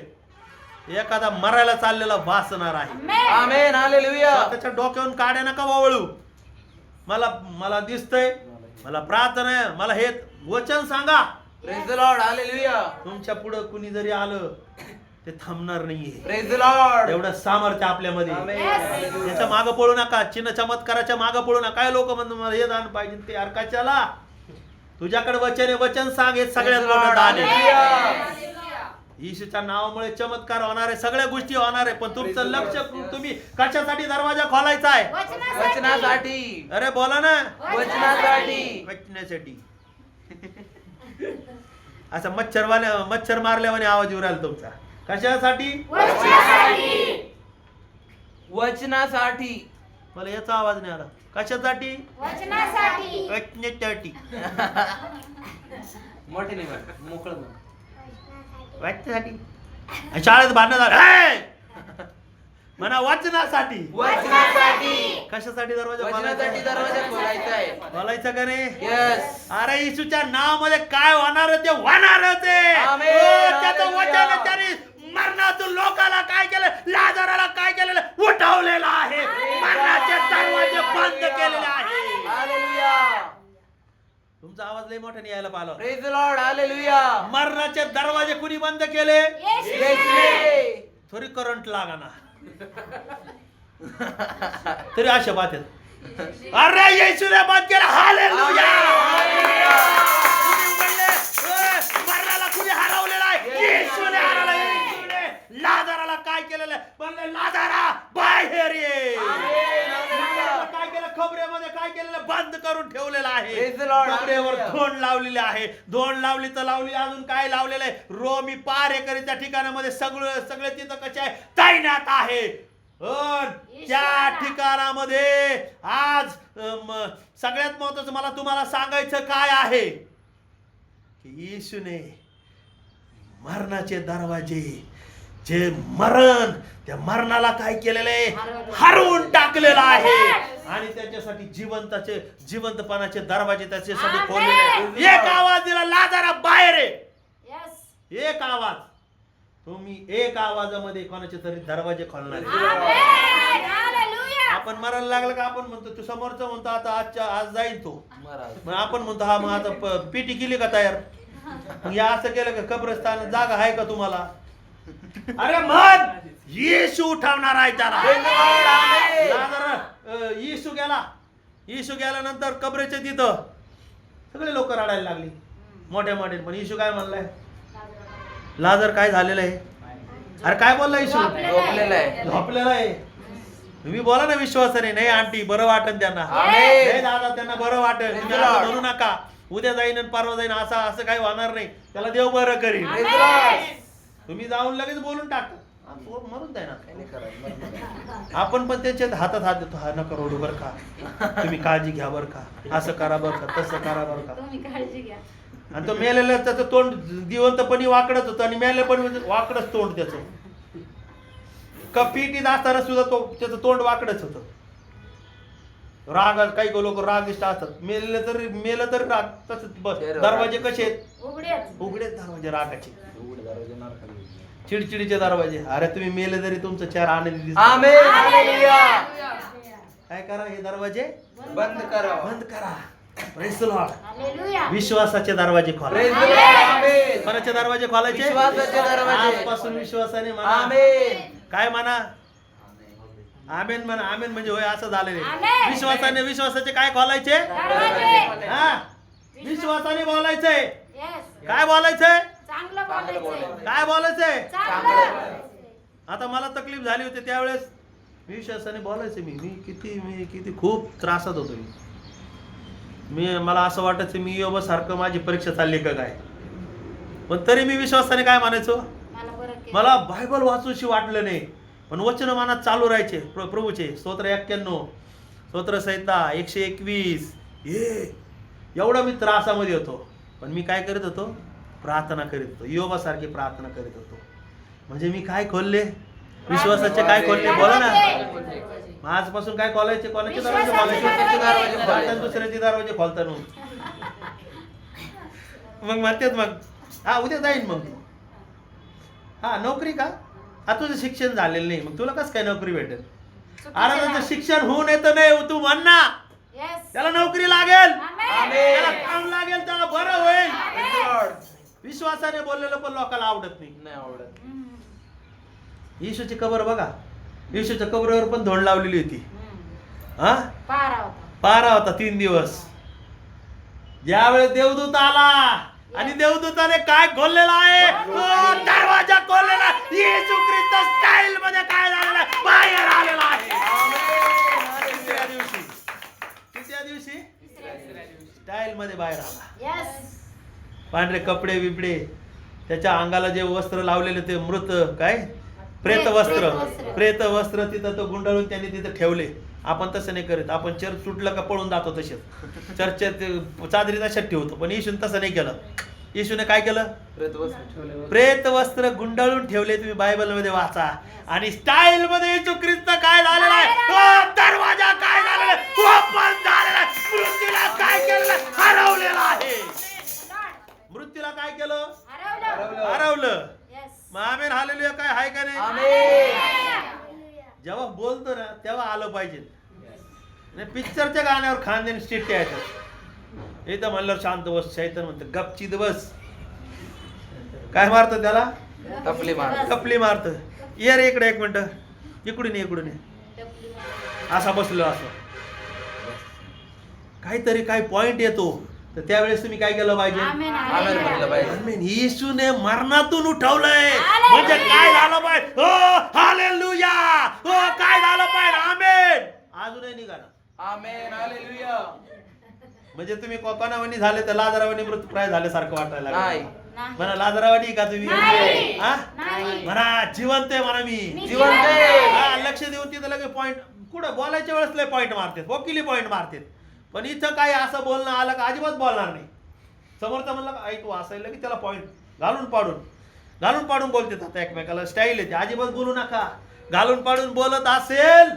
एखादा मरायला चाललेला वाचणार आहे.
आमेन, हालेलुया.
त्याच्या डोक्यावरून काड्या नका वावळू. मला दिसतंय, मला प्रार्थना आहे, मला हे वचन सांगा.
Praise the Lord, hallelujah.
तुमच्या पुढे कुणी जरी आलं ते थांबणार नाहीये.
Praise the Lord.
एवढं सामर्थ्य आपल्यामध्ये.
आमेन.
त्याच्या मागे पळू नका, चिन्ह चमत्काराच्या मागे पळू नका. काय लोक म्हणतात मला हे दान पाहिजे, ते अर्काच्याला तुझ्याकडे वचन आहे, वचन सांग. हे सगळ्यात मोठं दान आहे. येशूच्या नावामुळे चमत्कार होणार आहे, सगळ्या गोष्टी होणार आहे. पण तुमचं लक्ष, तुम्ही कशासाठी दरवाजा खोलायचा आहे,
वचनासाठी.
अरे बोला ना,
वचनासाठी.
असं मच्छर मारल्यावाने आवाज येऊ राहिला तुमचा. कशासाठी,
वचनासाठी.
मला याचा आवाज नाही आला. कशासाठी, वचनासाठी.
मोठे नाही मोकळ.
वाचण्यासाठी. शाळेत भांडण झालं म्हणा, वाचनासाठी. कशासाठी दरवाजा खोलायचा का रे? अरे येशूच्या नावामध्ये काय होणार ते होणारच आहे. त्याचं वचन त्याने मरणातून लोकाला काय केलं, लाजाराला काय केलेलं, उठवलेलं आहे. मरणाचे दरवाजे बंद केलेले आहे. तुमचा आवाज लय मोठ्याने यायला पाहिला.
Praise the Lord, hallelujah.
मरणाचे दरवाजे कुणी बंद केले, थोडी करंट लागा ना तरी अशा बात आहेत. अरे येशूने बंद केलं. हालेलुया. कुणी म्हणले, मरणाला कुणी हरवलेला आहे? येशूने हरवलं. येशूने लाजाराला काय केलेलं आहे? म्हणले लाजारा बाहेर ये. काय केलं? खबरेमध्ये काय केलेलं? बंद करून ठेवलेलं आहे. खबरेवर धोंड लावलेली आहे. धोंड लावली तर लावली, अजून काय लावलेलं आहे? रोमी पारेकरीच्या ठिकाणामध्ये सगळे तिथं कसे आहे? तैनात आहे. त्या ठिकाणामध्ये आज सगळ्यात महत्वाचं मला तुम्हाला सांगायचं काय आहे की येशूने मरणाचे दरवाजे, जे मरण, त्या मरणाला काय केलेलं आहे? हरवून टाकलेलं आहे. आणि त्याच्यासाठी जिवंतपणाचे दरवाजे त्याच्यासाठी खोललेले आहे. एक आवाज दिला, लाजारा बाहेर आहे. एक आवाज. तुम्ही एक आवाजामध्ये कोणाचे तरी दरवाजे खोलणार. आपण मरायला लागलं का आपण म्हणतो, तू समोरचा म्हणतो आता आज जाईल तो, मग आपण म्हणतो हा मग आता पेटी केली का तयार? मग या असं केलं का? कब्रस्तान जागा आहे का तुम्हाला? अरे म्हण येशू उठवणार आहे त्याला. येशू गेल्यानंतर कब्रेच्या तिथं सगळे लोक रडायला लागली मोठ्या मोठे. पण येशू काय म्हणलाय? लाजर काय झालेलं आहे? अरे काय बोलला येशू? झोपलेला आहे. तुम्ही बोला ना विश्वासाने. नाही आंटी बरं वाटेल त्यांना. नाही दादा त्यांना बरं वाटेल. तुम्ही असं म्हणू नका उद्या जाईन आणि परवा जाईन असं काही होणार नाही. त्याला देव बरं करीन. तुम्ही जाऊन लगेच बोलून टाका मरून जाय ना. आपण पण त्यांच्या हातात हात देतो. हा नका रोडू बरं का, तुम्ही काळजी घ्या बरं का, असं करा बरं का, तसं करा बरं का. आणि तो मेलेला त्याचं तोंड जिवंतपणी वाकडच होतं आणि मेले पण वाकडच तोंड त्याचं. कपिटीत असताना सुद्धा त्याचं तोंड वाकडच होतं. राग, काही लोक रागिष्ट असतात. मेलं तर राग. तसंच दरवाजे कसे आहेत? उघडेच दरवाजे रागाचे, चिडचिडीचे दरवाजे. अरे तुम्ही मेले तरी तुमचं चार आनंदी दिसतात. काय करा? हे दरवाजे बंद करा. Praise the Lord. विश्वासाचे दरवाजे खोला. कोणाचे दरवाजे खोलायचे? आजपासून विश्वासाने म्हणा. काय म्हणा? आमेन म्हणा. आमेन म्हणजे होय असं झालेलं आहे. विश्वासाचे काय खोलायचे? विश्वासाने बोलायचंय. काय बोलायचंय? काय बोलायचंय? आता मला तकलीफ झाली होती त्यावेळेस विश्वासाने बोलायचं. मी किती खूप त्रासात होतो. मला असं वाटायचं मी योबा सारखं माझी परीक्षा चालली का काय. पण तरी मी विश्वासाने काय म्हणायचो? मला बायबल वाचूशी वाटलं नाही, पण वचन मनात चालू राहायचे प्रभूचे. स्तोत्र 91, स्तोत्र संहिता 121. एवढा मी त्रासामध्ये होतो. पण मी काय करीत होतो? प्रार्थना करीत होतो. योबा सारखी प्रार्थना करीत होतो. म्हणजे मी काय खोलले? विश्वासाचे काय खोलले? बोला ना. आजपासून काय खोलायचे? कोणाचे दरवाजे खोलायचे? दुसऱ्याचे दरवाजे खोलता. मग म्हणतात मग हा उद्या जाईन. मग हा नोकरी का? हा तुझं शिक्षण झालेलं नाही, मग तुला कसं काय नोकरी भेटेल? अरे त्याचं शिक्षण होऊन येतं नाही. तू म्हण ना त्याला नोकरी लागेल, त्याला काम लागेल, त्याला बरं होईल. विश्वासाने बोललेलं पण लोकांना आवडत नाही. येशूची कबर बघा. येशूच्या कबरावर पण धोंड लावलेली होती. हा पारा होता 3 दिवस. ज्यावेळेस देवदूत आला आणि देवदूताने काय खोललेला आहे? दरवाजा खोललेला. येशू ख्रिस्त स्टाईल मध्ये काय झालेला? बाहेर आलेला आहे. तिसऱ्या दिवशी स्टाईल मध्ये बाहेर आला. पांढरे कपडे बिपडे, त्याच्या अंगाला जे वस्त्र लावलेले ते मृत काय प्रेत वस्त्र तिथं तो गुंडाळून त्यांनी तिथं ठेवले. आपण तसं नाही करत. आपण चर्च सुटलं का पळून जातो तसेच चर्चेत चादरी तशात ठेवतो. पण येशूने तसं नाही केलं. येशूने काय केलं? प्रेत वस्त्र गुंडाळून ठेवले. तुम्ही बायबल मध्ये वाचा. आणि स्टाईल मध्ये येशू ख्रिस्त काय झालेला आहे? दरवाजा काय झालेला आहे? ओपन झालेला आहे. मृत्यूला काय केलेलं? हरवलेला आहे. मृत्यूला काय केलं? हरवलं. मग आमेन हालेलुया. काय आहे का नाही? जेव्हा बोलतो ना तेव्हा आलं पाहिजे. पिक्चरच्या गाण्यावर खानदेन शिट्ट्या येतात. इथं म्हणलं शांत बस. शैतान म्हणतं गपचीत बस. काय मारतं त्याला? कपली मारतं. ये रे इकडे एक मिनिट, इकडून ये इकडून ये. असा बसलो असं काहीतरी काही पॉइंट येतो तर त्यावेळेस तुम्ही काय केलं पाहिजे?
आमेन,
आमेन म्हटलं पाहिजे.
आमेन. येशूने मरणातून उठवलंय म्हणजे काय झालं पाहिजे? हो हालेलुया, हो काय झालं पाहिजे? आमेन. अजूनही निघाला
आमेन हालेलुया.
म्हणजे तुम्ही कोकणावानी झाले तर लाजारावानी मृतप्राय झाल्यासारखं वाटायला
नाही.
लागलं. म्हणा लाजारावानी का तुम्ही?
नाही.
हा?
नाही.
म्हणा जिवंत आहे म्हणा मी.
जिवंत आहे.
हा, लक्ष देऊन तिथं लगे पॉइंट कुठं बोलायच्या वेळेस लय पॉइंट मारतात, वकिली पॉइंट मारतात. पण इथं काय असं बोलणं आलं का अजिबात बोलणार नाही. समोरचा म्हणलं का आई तू असायला की त्याला पॉइंट घालून पाडून बोलतात. आता एकमेकाला स्टाईल येते. अजिबात बोलू नका. घालून पाडून बोलत असेल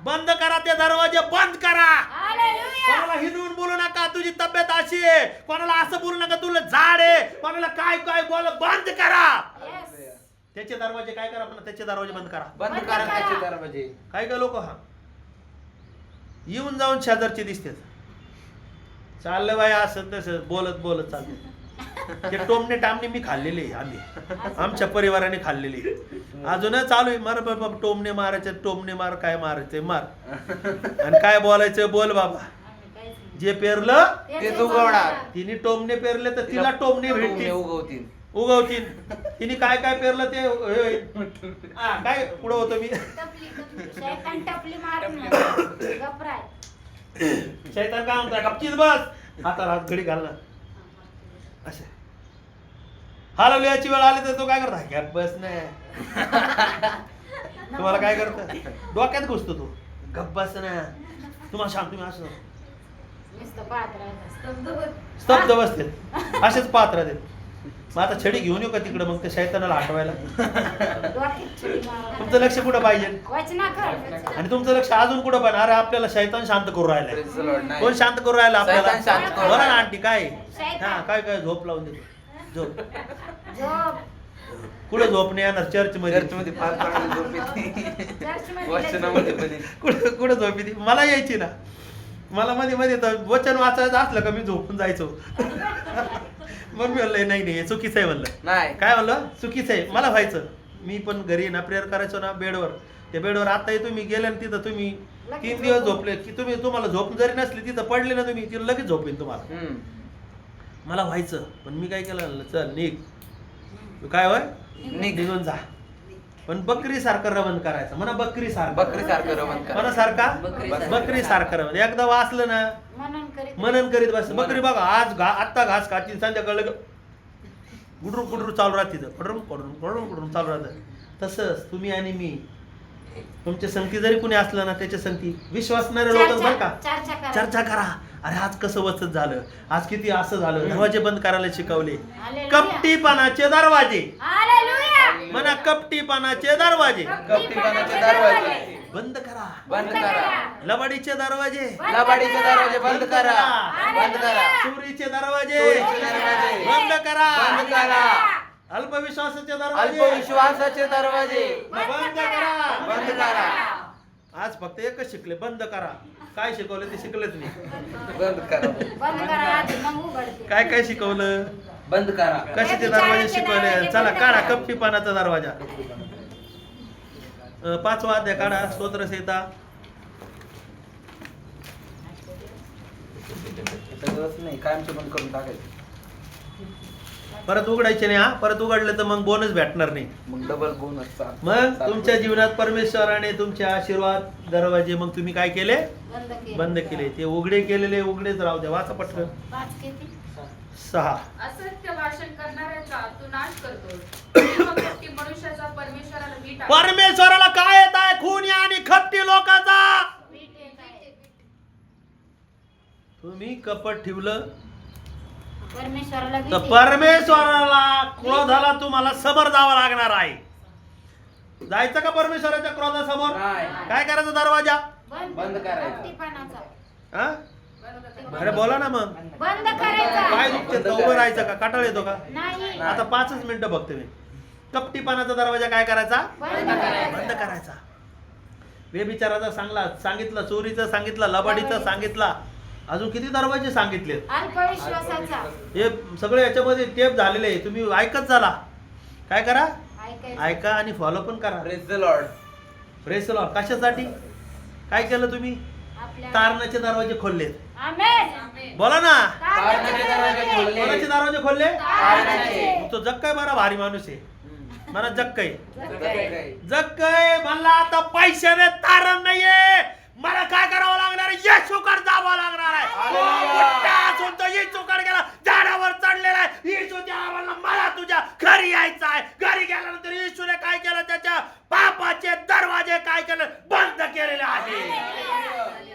बंद करा ते दरवाजे, बंद करा.
हालेलुया.
कोणाला हिंदून बोलू नका तुझी तब्येत अशी आहे, कोणाला असं बोलू नका तुला झाड आहे, कोणाला काय काय बोल, बंद करा.
Yes.
त्याचे दरवाजे काय करा म्हणा, त्याचे दरवाजे बंद करा.
बंद करा त्याचे दरवाजे.
काय काय लोक हा येऊन जाऊन शेजारचे दिसतात. चाललं बाय असं तसं बोलत चालते. ते टोमणे टामणे मी खाल्लेले आम्ही, आमच्या परिवाराने खाल्लेली. अजून चालू आहे. मार बाबा टोमणे मारायचे, टोमणे मार, काय मारायचे मार, आणि काय बोलायचं बोल बाबा. जे पेरलं
ते उगवणार.
तिने टोमणे पेरले तर तिला टोमणे भेटतील, उगवतील. तिने काय काय पेरलं ते काय पुढं होतं मी.
शैतान टपली मारून गपराय.
शैतान काय म्हणताय? गपचीत बस, हाताला हात घडी घालणार असे. हालेलुयाची वेळ आली तर तो काय करता? गप बस नाही. तुम्हाला काय करत? डोक्यात घुसतो तो. गप बस ना, तुम्हाला सांग तुम्ही असं
नुसतं पाहत राहायचं.
स्तब्ध बसते, असेच पाहत राहते. मग आता छडी घेऊन येऊ का तिकडे मग त्या शैतानाला हटवायला?
डोक्यात छडी मारा.
तुमचं लक्ष कुठं पाहिजे?
वचनाकर.
आणि तुमचं लक्ष अजून कुठं पाहिजे? अरे आपल्याला शैतान शांत करू राहिलाय.
Praise the Lord. नाही.
कोण शांत करू राहिला आपल्याला?
शैतान शांत करू
बरं ना
राहिला.
आंटी काय?
शैतान.
हा काय काय झोप लावून देतो. झोप
झोप.
कुठं झोप नाही येणार? चर्च मध्ये.
चर्चमध्ये फार चांगली झोप येते.
चर्चमध्ये
वचनामध्ये पण येते.
कुठं झोप येते? मला यायची ना. मला मध्ये मध्ये तर वचन वाचायचं असलं का मी झोपून जायचो. मग मी म्हणलं नाही हे चुकीचं आहे. म्हणलं
नाही.
काय म्हणलं? चुकीचं आहे. मला व्हायचं. मी पण घरी ना प्रेयर करायचो ना बेडवर. त्या बेडवर आताही तुम्ही गेले ना तिथं तुम्ही 3 दिवस झोपले की तुम्हाला झोप जरी नसली तिथं पडले ना तुम्ही तिला लगेच झोपेन तुम्हाला. मला व्हायचं. पण मी काय केलं? म्हणलं चल निघ. तू काय होय निघून जा. पण बकरी सारखं रवण करायचं. म्हणा बकरी सारखं.
बकरी सारखं रवण करा.
म्हणा सारखा बकरी सारखं रवण. एकदा वाचलं ना मनन करीत बस. बकरी बघा आज आत्ता घास खाती, संध्याकाळ गुडरू गुडरू चालू राहते, कडरून कडरून कडरून कडरून चालू राहतं. तसंच तुम्ही आणि मी, तुमच्या संगती जरी कुणी असलं ना त्याच्या संगती विश्वासणारे लोक बरं का चर्चा करा. अरे आज कसं वचत झालं, आज किती असं झालं. दरवाजे बंद करायला शिकवले. कपटीपणाचे दरवाजे. म्हणा कपटीपणाचे दरवाजे
कपटीपणाचे दरवाजे
बंद करा.
बंद करा.
लबाडीचे दरवाजे
लबाडीचे दरवाजे बंद करा. बंद करा.
चोरीचे दरवाजे
चोरीचे दरवाजे
बंद करा.
बंद करा.
अल्पविश्वासाचे दरवाजे
अल्पविश्वासाचे दरवाजे
बंद करा.
बंद करा.
आज फक्त एकच शिकले, बंद करा. काय शिकवलं ते शिकलेच नाही.
बंद करा.
बंद करा आधी मग उघडते.
काय काय शिकवलं?
बंद करा.
कशाचे दरवाजे शिकवले? चला काढा कपटीपणाचा दरवाजा. 5वा अध्याय काढा. स्तोत्र संहिता.
नाही कायमचं बंद करून टाकायचं.
परत उघडायचे नाही. हा परत उघडले तर मग बोनस भेटणार नाही.
मग डबल बोनस.
मग तुमच्या जीवनात परमेश्वराने तुमचे आशीर्वाद दरवाजे मग तुम्ही काय केले? बंद केले. ते उघडे केलेले उघडेच राहू द्या. वाचा पटकन.
5 किती?
6.
असत्य भाषण करणाऱ्याचा तू नाश करतोस. कपटी मनुष्याचा परमेश्वराला वीट आहे.
परमेश्वराला काय येत आहे? खून आणि खपटी लोकांचा.
वीट येत आहे.
तुम्ही कपट ठेवलं
परमेश्वराला
तर
भीती.
परमेश्वराला क्रोधाला तुम्हाला समोर जावं लागणार आहे. जायचं का परमेश्वराच्या क्रोधासमोर?
नाही.
काय करायचं? दरवाजा
बंद करायचा.
कपटीपणाचा.
हा? अरे बोला ना मग.
बंद करायचा.
काय दुखते का? उभं राहायचं का? काटाळ येतो का?
नाही.
आता 5च मिनिटं बघते मी. कपटीपणाचा दरवाजा काय करायचा?
बंद करायचा.
बंद करायचा. व्यभिचाराचा सांगितलं, चोरीचं सांगितलं, लबाडीचं सांगितलं, अजून किती दरवाजे सांगितले.
अल्पविश्वासाचा.
हे सगळे याच्यामध्ये टेप झालेले आहे. तुम्ही ऐकत झाला. काय करा?
ऐकायचं.
ऐका आणि फॉलो पण करा.
Praise the Lord.
Press Lord. कशासाठी काय केलं तुम्ही?
आपल्या
तारणाचे दरवाजे खोललेत.
आमेन.
आमेन.
बोला ना.
तारणाचे दरवाजे खोलले.
कोणाचे दरवाजे खोलले?
तारणाचे.
तो जक्काय बरा भारी माणूस आहे. मला जक्काय
जक्काय.
जक्काय म्हणला आता पैशाने तारण नाहीये, मला काय करावं लागणार आहे? येशूकडे जावं लागणार आहे.
हालेलुया.
मोठा असून तो येशूकडे गेला, झाडावर चढलेला आहे. येशू त्याला म्हणला मला तुझ्या घरी यायचं आहे. घरी गेल्यानंतर येशूने काय केलं? त्याच्या पापाचे दरवाजे काय केले? बंद केलेले आहे.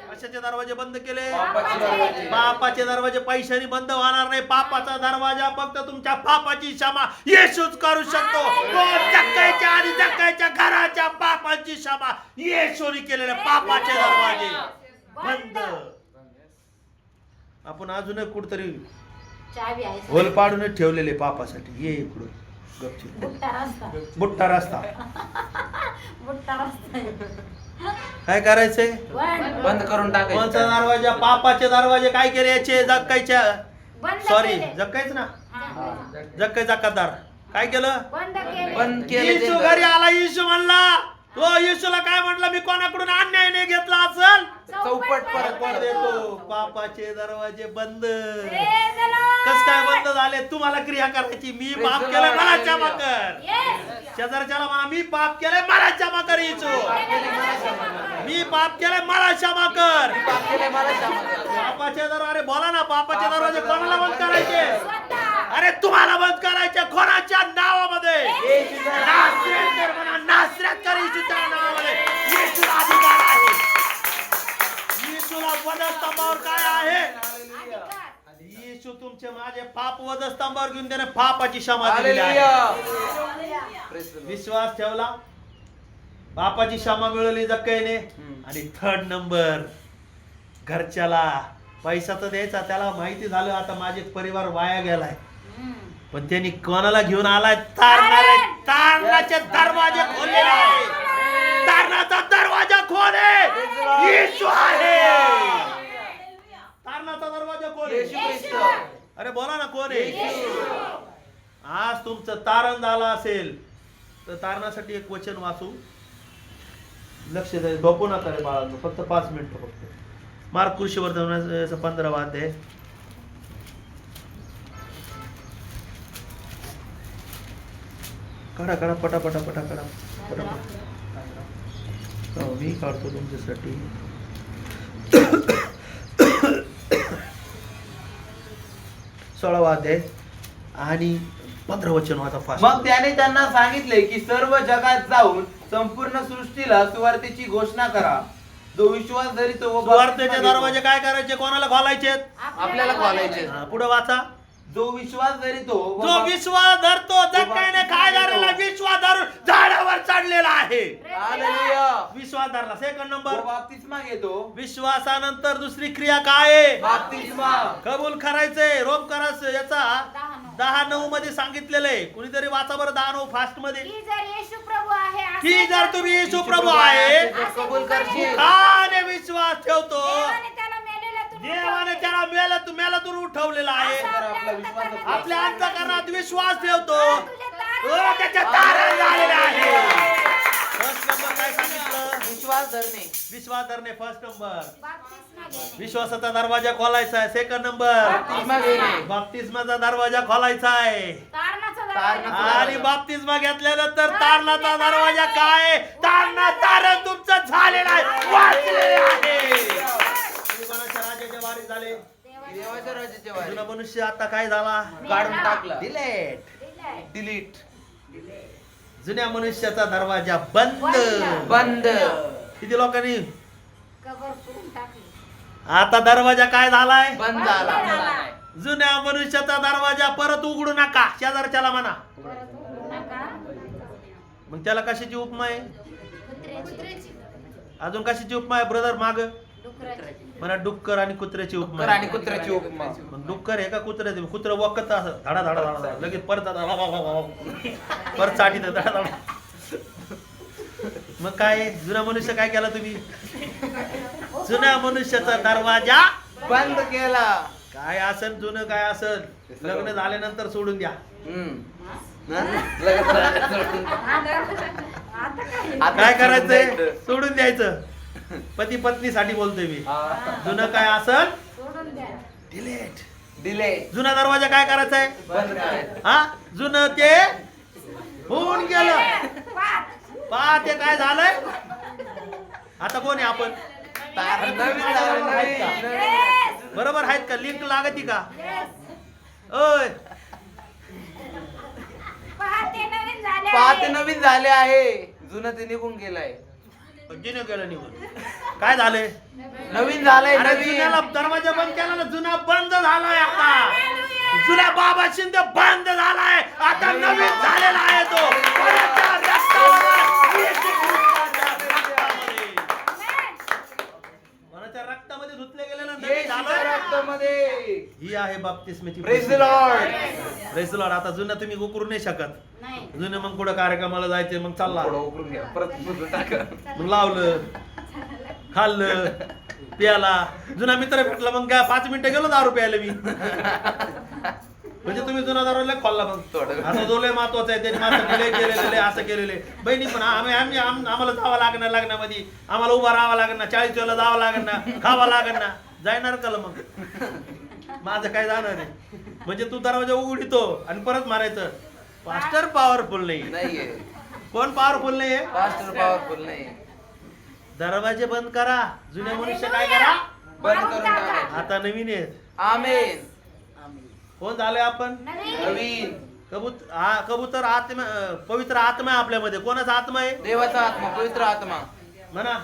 कशाचे दरवाजे बंद केले?
पापाचे दरवाजे.
पापाचे दरवाजे पैशाने बंद होणार नाही. पापाचा दरवाजा फक्त तुमच्या पापाची क्षमा येशूच करू शकतो. तो जक्कायच्या आणि जक्कायच्या घराच्या पापाची क्षमा येशूने केलेले पापाचे दरवाजे बंद. आपण अजून कुठतरी
चावी आहे.
होल पाडून ठेवलेले पापासाठी. ये इकडून गपचूप.
बुट्टा रस्ता.
बुट्टा रस्ता.
बुट्टा रस्ता.
काय करायचंय?
बंद करून
कोणचा
टाकायचं.
दरवाजा? पापाचे दरवाजे काय केले याचे? जक्कायच्या
बंद
सॉरी
केले.
जक्कायच ना,
हा.
जक्काय जकातदार काय केलं?
बंद केले.
बंद केले.
येशू घरी आला. येशू म्हणला, तो येशूला काय म्हटलं? मी कोणाकडून अन्यायाने घेतला असेल
चौपट परत
पण देतो. पापाचे दरवाजे बंद.
Praise the Lord.
कस काय बंद झाले? तुम्हाला क्रिया करायची. मी
Praise
पाप
the
केलं,
Lord.
मला
Hallelujah.
क्षमा कर.
Yes.
शेजारच्याला म्हणा, मी पाप केलंय, मला क्षमा कर. येशू, मी पाप केलंय, मला क्षमा कर.
पाप केले मला क्षमा कर.
पापाचे दरवाजे बोला ना. पापाचे दरवाजे कोणाला बंद करायचे?
स्वतः.
अरे तुम्हाला बंद करायचे. कोणाच्या नावामध्ये?
येशूच्या
नासरेत म्हणा. नासरेत कर. येशूच्या नावामध्ये येशूला अधिकार आहे. येशूला वधस्तंभावर काय आहे?
अधिकार.
येशू तुमचे माझे पाप वधस्तंभावर घेऊन त्याने पापाची क्षमा दिलेली आहे.
हालेलुया. Praise the Lord.
विश्वास ठेवला, पापाची क्षमा मिळवली जक्काईने. आणि थर्ड नंबर, घरच्याला पैसा तर द्यायचा. त्याला माहिती झालं आता माझे परिवार वाया गेलाय, पण त्यांनी कोणाला घेऊन आलाय? तारणाचे दरवाजे खोललेले आहे. तारणाचा दरवाजा खोले. येशू आहे. तारणाचा दरवाजा खोले.
येशू ख्रिस्त.
अरे बोला ना, कोण आहे? आज तुमचं तारण झालं असेल तर तारणासाठी एक वचन वाचू. लक्ष द्या, झोपू नका रे बाळांनो. फक्त 5 मिनिटं फक्त. मार्क कृषीवर्धन 15 अध्याय. काढा काढा पटापटा पटापटा पटापट. हो, मी काढतो तुमच्यासाठी. 16 अध्याय आणि 15 वचन वाचा फास्ट.
मग त्याने त्यांना सांगितले की सर्व जगात जाऊन संपूर्ण सृष्टीला सुवार्तेची घोषणा करा. जो विश्वास धरितो व
सुवार्तेचे
बपतिस्मा घेतो.
दरवाजे काय करायचे? कोणाला खोलायचे?
आपल्याला खोलायचे.
पुढे वाचा.
जो विश्वास धरितो व
जो विश्वास धरतो, जक्काईने काय धरलेला? विश्वास धरून झाडावर चढलेला आहे.
हालेलुया.
विश्वास धरला. सेकंड नंबर,
व बपतिस्मा घेतो.
विश्वासानंतर दुसरी क्रिया काय आहे?
बपतिस्मा.
कबूल करायचंय. रोम करायचं. याचा 10:9 मध्ये सांगितलेलं आहे. कुणीतरी वाचा बरं 10:9 फास्ट मध्ये.
की जर येशू प्रभू आहे असे
की जर तुम्ही येशू प्रभू आहे
जर कबूल करशील
काने विश्वास ठेवतो,
देवाने त्याला मेलेल्यातून
देवाने त्याला मेल्यातून उठवलेला आहे.
तर आपला विश्वास
आपल्या अंतःकरणात विश्वास ठेवतो,
तुझे तारण
तो त्याच्या तारण झालेला आहे. फर्स्ट नंबर काय सांगितलं?
विश्वास धरणे.
विश्वास धरणे. फर्स्ट नंबर
बाप्तिस्मा घेणे.
विश्वासाचा दरवाजा खोलायचा आहे. सेकंड नंबर
बपतिस्मा घेणे.
बाप्तिस्माचा दरवाजा खोलायचा आहे.
तारणाचा
तारणाचा
दरवाजा.
आणि बाप्तिस्मा घेतल्यानंतर तारणाचा दरवाजा काय? तारण तुमचं झालेलं आहे, वाचलेलं आहे. तुम्ही कोणाच्या राज्याच्या वारी झाले?
देवाच्या राज्याचे वारी.
जुना मनुष्य आता काय झाला?
काढून टाकला.
डिलेट.
दिलंय.
डिलीट.
जुन्या मनुष्याचा दरवाजा बंद.
बंद.
किती लोकांनी?
कबर करून टाकली.
आता दरवाजा काय झालाय?
बंद झाला.
जुन्या मनुष्याचा दरवाजा परत उघडू नका. शेजारच्याला म्हणा.
परत उघडू नका.
मग त्याला कशाची उपमा आहे?
कुत्र्याची.
अजून कशाची उपमा आहे ब्रदर? माग
डुकराची.
म्हणा डुक्कर आणि कुत्र्याची उपमा
डुक्कर
आहे.
आणि कुत्र्याची उपमा.
मग डुक्कर आहे का कुत्र्याचे? कुत्र वकत असं धाडा धाडा धाडा लगेच परत परत साठी धडा धडा. मग काय जुना मनुष्य काय केला तुम्ही? जुन्या मनुष्याचा दरवाजा
बंद केला.
काय असन जुनं काय असन लग्न झाल्यानंतर सोडून द्या. काय करायचंय सोडून द्यायचं. पती पत्नीसाठी बोलतोय मी. जुनं काय असल
सोडून द्या.
डिलेट.
दिले
जुना दरवाजा काय करायचाय
बंद करायचं.
हा जुनं ते होऊन गेलं. पहा ते काय झालंय. आता कोण आहे आपण
नवीन झालं, नवीन.
बरोबर आहेत का लिंक लागती का ओय
पहाटे नवीन झाले
पाहते
आहे.
नवीन झाले आहे. जुनं ते निघून गेलंय.
जिनं गेलं निघून. काय झालंय
नवीन झालंय.
अरे
नवीन
जुन्याला दरवाजा बंद केला ना जुना बंद झालाय आता. जुना बाबा शिंदे बंद झालाय आता नवीन झालेला आहे तो. कोणाच्या रक्तामध्ये? येशू ख्रिस्ताच्या रक्तामध्ये. कोणाच्या रक्तामध्ये धुतले गेले ना नवीन
येशूच्या
झालंय.
रक्तामध्ये.
ही आहे बाप्तिस्माची
Praise the Lord.
Press the Lord. आता जुनं तुम्ही उकरू नाही शकत.
नाही.
जुनं मग पुढे कार्यक्रमाला जायचे मग चालला
थोडं उकरून घ्या. परत पुढं टाका.
मग लावलं खाल्लं प्याला. जुना मित्र भेटला मग काय 5 मिनिटं गेलो 10 रुपयाला मी. म्हणजे तुम्ही जुना दरवाजा खोलला मग.
थोडं.
आता जो लय महत्वाचं आहे त्यांनी माझं केले केलेले असं केलेले. बहिणी पण आम्हाला जावं लागणार लग्नामध्ये. आम्हाला उभा राहावं लागणार 40 वेळेला जावं लागणार खावं लागणार. जाणार का मग माझं काय जाणार आहे. म्हणजे तू दरवाजा उघडितो आणि परत मारायचं. पास्टर पॉवरफुल नाही.
नाहीये.
कोण पॉवरफुल नाहीये.
पास्टर पॉवरफुल नाही.
दरवाजे बंद करा. जुने मनुष्य काय करा
बंद करून टाका.
आता नवीन आहेत.
आमेन.
कोण झालोय आपण
नवीन.
कबूतर आत्मा पवित्र आत्मा आहे आपल्यामध्ये. कोणाचा आत्मा आहे
देवाचा आत्मा. पवित्र आत्मा.
म्हणा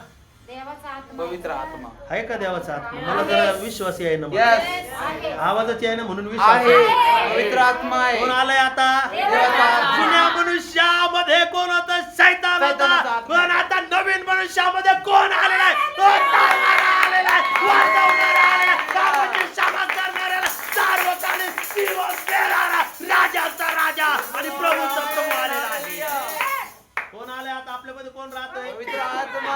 देवाचा आत्मा
पवित्र आत्मा.
आहे का देवाचा आत्मा. मला जरा विश्वास आहे ना मग.
यस.
आवाजाची आहे ना म्हणून विश्वास
आहे.
आहे.
पवित्र आत्मा आहे.
कोण आलंय आता
देवाचा आत्मा.
जुन्या मनुष्यामध्ये कोण होता शैतान
शैतानाचा
होता.
आत्मा.
पण आता नवीन मनुष्यामध्ये कोण आलेला आहे तो तारणारा आलेला आहे. वाजवणारा आलेला आहे. कामाची क्षमा करणारा सार्वकालिक दिवस देणारा राजाचा राजा आणि प्रभूचा प्रभू आलेला आहे. कोण आले आता आपल्यामध्ये कोण राहतोय
पवित्र आत्मा.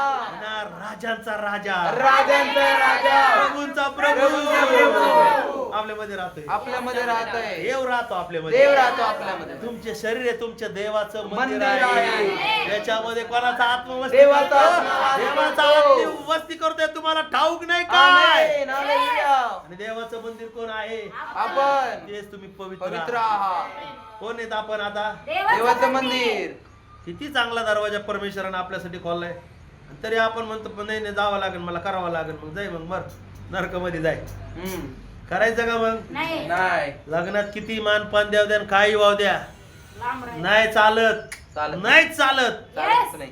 राजांचा राजा
राजांचा राजा.
प्रभूंचा प्रभू
प्रभूंचा प्रभू.
आपल्यामध्ये राहतोय.
आपल्यामध्ये राहतोय.
देव राहतो आपल्यामध्ये.
देव राहतो आपल्यामध्ये.
तुमचे शरीर आहे तुमच्या देवाचं मंदिर
मंदिर
आहे.
आहे.
त्याच्यामध्ये कोणाचा आत्मवस्ती
देवाचा
करतो?
आत्मा
देवाचा
करतो.
आत्मवस्ती करतोय तुम्हाला ठाऊक नाही काय.
आमेन. हालेलुया.
आणि देवाचं मंदिर कोण आहे
आपण
तेच तुम्ही
पवित्र
पवित्र
आहात.
कोण आहेत आपण आता.
देवाचं मंदिर.
किती चांगला दरवाजा परमेश्वराने आपल्यासाठी खोललाय. आणि तरी आपण म्हणतो पण नाही नाही, जावं लागेल मला करावं लागेल. मग जाय मग मर नरकामध्ये जाय.
हम्म.
करायचं का मग.
नाही
नाही
लग्नात किती मानपान द्याव द्या आणि काही वाव द्या
लांब राहील.
नाही चालत.
चालत
नाही चालत.
चालत नाही.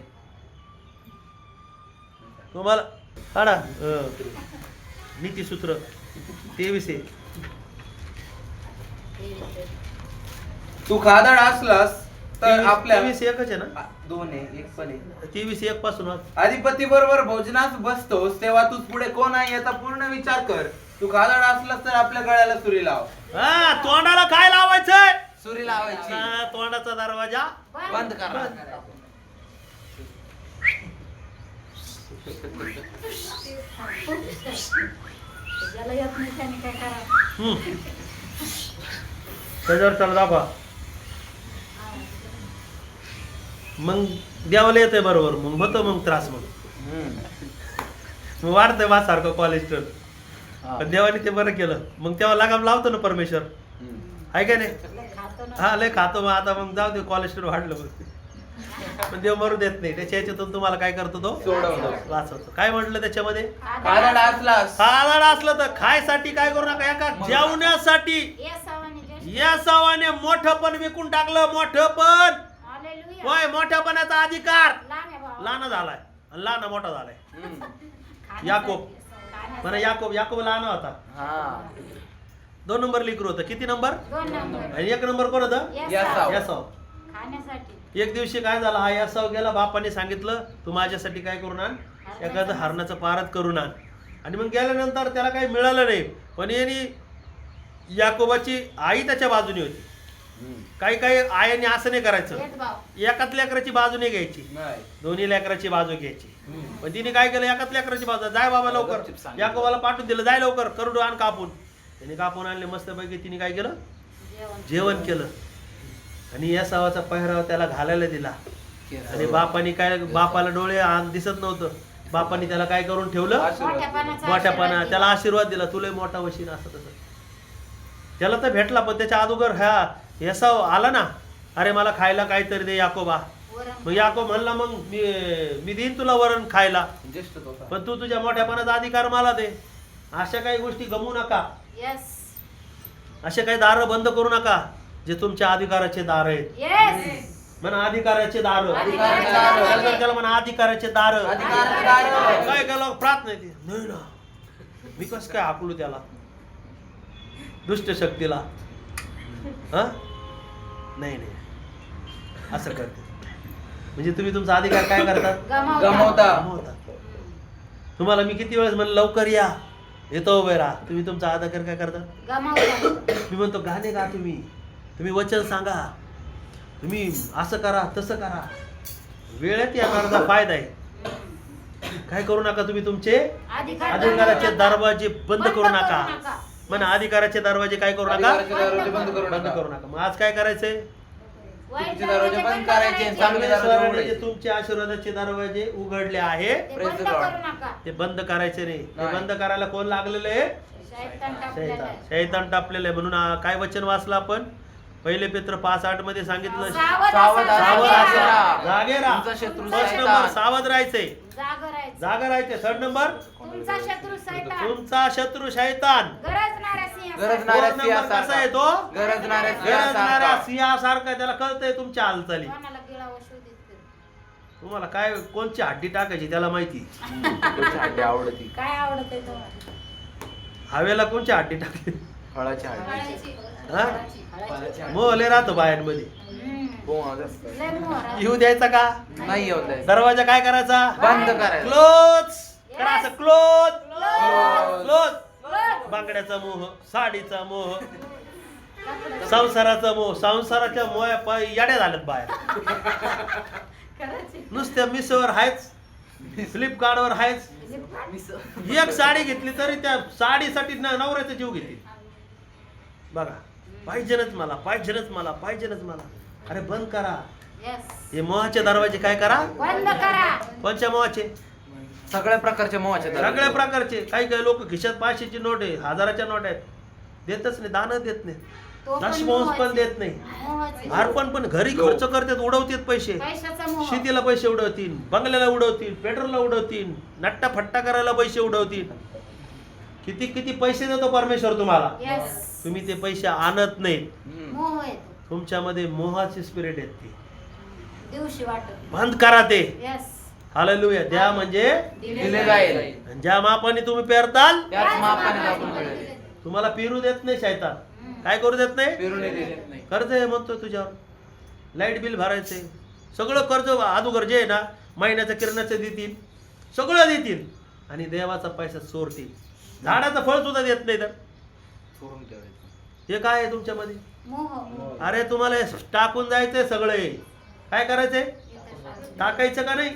तुम्हाला काढा नीतीसूत्र 23 आहे.
तू खादाड असलास तर आपल्या
23 एकच आहे ना.
2 आहे. 1 पण आहे.
23 1 पासून वाच.
अधिपती बरोबर भोजनास बसतोस तेव्हा तू पुढे कोण आहे याचा पूर्ण विचार कर. तू खादाड असलास तर आपल्या गळ्याला सुरी लाव.
हा तोंडाला काय लावायचंय.
सुरी लावायची.
हा, तोंडाचा दरवाजा
बंद करा.
ज्याला येत नाही त्याने काय करावं.
हम्म. त्याच्यावर चला दाखवा. मग देवाला येतंय बरोबर मग होतं मग त्रास मग मग वाढतंय माझ्यासारखं कोलेस्ट्रॉल. पण देवाने ते बरं केलं मग तेव्हा लगाम लावतो ना परमेश्वर. आहे का नाही.
खातो ना.
हा लय खातो मग आता मग जाऊ दे कोलेस्ट्रॉल वाढलं मग. पण देव मरू देत नाही. त्याच्या ह्याच्यातून तुम्हाला काय करतो तो
सोडवतो.
वाचवतो. काय म्हटलं त्याच्यामध्ये
खादाड असलास
खादाड असलं तर खायसाठी काय करू नका. एका जेवण्यासाठी
येसावाने जस्ट.
या सावाने मोठं पण विकून टाकलं. मोठं पण
हालेलुया.
होय मोठ्यापणाचा अधिकार
लहान आहे भाऊ.
लहान झालाय आणि लहान मोठा झालाय.
खाण्यासाठी.
याकोब.
खाण्यासाठी.
म्हणा याकोब लहान होता.
हा
2 नंबर लेकरू होतं. किती नंबर
2 नंबर.
आणि 1 नंबर कोण होतं
यासाव.
यासाव.
खाण्यासाठी.
एक दिवशी काय झालं हा यासाव गेला. बापाने सांगितलं तू माझ्यासाठी काय करून आण एखादं हरणाचं पारद करून आण. आणि मग गेल्यानंतर त्याला काही मिळालं नाही. पण यांनी याकोबाची आई त्याच्या बाजूने होती. काही काही आयांनी असं नाही करायचं.
भेदभाव.
एकाच लेकराची बाजू नाही घ्यायची.
नाही.
दोन्ही लेकराची बाजू घ्यायची. पण तिने काय केलं एकाच लेकराची बाजू. जाय बाबा लवकर.
गपचूप सांगितलं.
याकोबाला पाठवून दिलं जाय लवकर करू आण कापून. त्याने कापून आणले मस्तपैकी. तिने काय केलं
जेवण.
जेवण केलं. आणि या सावाचा पहिराव त्याला घालायला दिला आणि बापाला डोळे दिसत नव्हतं. बापाने त्याला काय करून ठेवलं? मोठ्यापणा. त्याला आशीर्वाद दिला, तुला मोठा वशीन असं तसं. त्याला तर भेटला, पण त्याच्या अगोदर येसाव आला ना, अरे मला खायला काहीतरी दे याकोबा. मग याकोब म्हणला, मग मी देईन तुला वरण खायला, पण तू तुझ्या मोठ्यापणाचा अधिकार मला दे. अशा काही गोष्टी गमवू नका. असे काही दार बंद करू नका जे तुमच्या अधिकाराचे दार आहेत. म्हणा अधिकाराचे दार. त्याला म्हणा अधिकाराचे दार. काय केलं? प्रार्थना नाही ना, मी कस काय हाकलू त्याला दुष्ट शक्तीला? हा नाही नाही, असं करते म्हणजे तुम्ही तुमचा अधिकार काय करतात? गमावता. तुम्हाला मी किती वेळेस म्हणलं लवकर या, येतो उभे राहा. तुम्ही तुमचा अधिकार काय करतात? मी म्हणतो गाणे गा, तुम्ही वचन सांगा, तुम्ही असं करा तसं करा. वेळेत येणारा फायदा आहे. काय करू नका तुम्ही तुमचे अधिकाराचे दरवाजे बंद करू नका. म्हणा अधिकाराचे दरवाजे काय करू नका? बंद करू नका. मग आज काय करायचंय?
दरवाजे बंद करायचे, चांगले दरवाजे उघडायचे.
तुमचे आशीर्वादाचे दरवाजे उघडले आहे, ते बंद करायचे नाही. ते बंद करायला कोण लागलेलं आहे? शैतान टापलेलं आहे. म्हणून काय वचन वाचलं आपण? पहिले पेत्र 5:8 मध्ये सांगितलं, जागे राहा. फर्स्ट नंबर सावध राहायचंय, जागा राहायचे. थर्ड नंबर तुमचा शत्रू शैतान. कसा आहे तो? गरजणाऱ्या सिंहासारखा. त्याला कळतंय तुमच्या हालचाली. तुम्हाला काय कोणची हड्डी टाकायची त्याला माहिती.
काय आवडत
हवेला कोणची हड्डी टाकली?
फळाची हड्डी.
मोहले राहतो बायांमध्ये. येऊ द्यायचा का?
नाही येऊ द्यायचा.
दरवाजा काय करायचा?
बंद करायचा.
क्लोज करायचा. क्लोज. बांगड्याचा मोह, साडीचा मोह, संसाराचा मोह. संसाराच्या मोह याड्या झाल्यात बाया. नुसत्या मिशोवर आहेच, फ्लिपकार्टवर आहेच. एक साडी घेतली तरी त्या साडीसाठी नवऱ्याचा जीव घेतली. बघा, पाहिजेनच मला. अरे बंद करा हे मोहाचे दरवाजे. काय करा?
बंद करा.
कोणत्या मोहाचे?
सगळ्या प्रकारच्या मोहाचे.
सगळ्या प्रकारचे. काही लोक खिशात 500ची नोट आहे, 1000च्या नोट आहेत, देतच नाही, दान देत नाही, दशमांश पण देत नाही. अर्पण पण घरी खर्च करतात, उडवतात पैसे. शेतीला पैसे उडवतील, बंगल्याला उडवतील, पेट्रोलला उडवतील, नट्टा फट्टा करायला पैसे उडवतील. किती पैसे देतो परमेश्वर तुम्हाला, तुम्ही ते पैसे आणत नाहीत. तुमच्यामध्ये मोहाची स्पिरिट येते. बंद करा ते. हालेलुया. द्या म्हणजे
दिले जाईल.
ज्या मापाने तुम्ही पेरताल
त्याच मापाने आपण मिळेल.
तुम्हाला पेरू देत नाही शैतान. काय करू देत नाही?
पेरू देत नाही.
कर्ज आहे म्हणतोय तुझ्यावर, लाईट बिल भरायचंय, सगळं कर्ज अगोदर जे आहे ना, महिन्याचं किरणाचं देतील, सगळं देतील आणि देवाचा पैसा चोरतील. झाडाचं फळ सुद्धा देत नाही. तर
चोरून ठेवायचं.
हे काय आहे तुमच्यामध्ये? अरे तुम्हाला टाकून जायचंय सगळे. काय करायचंय? टाकायचं का नाही?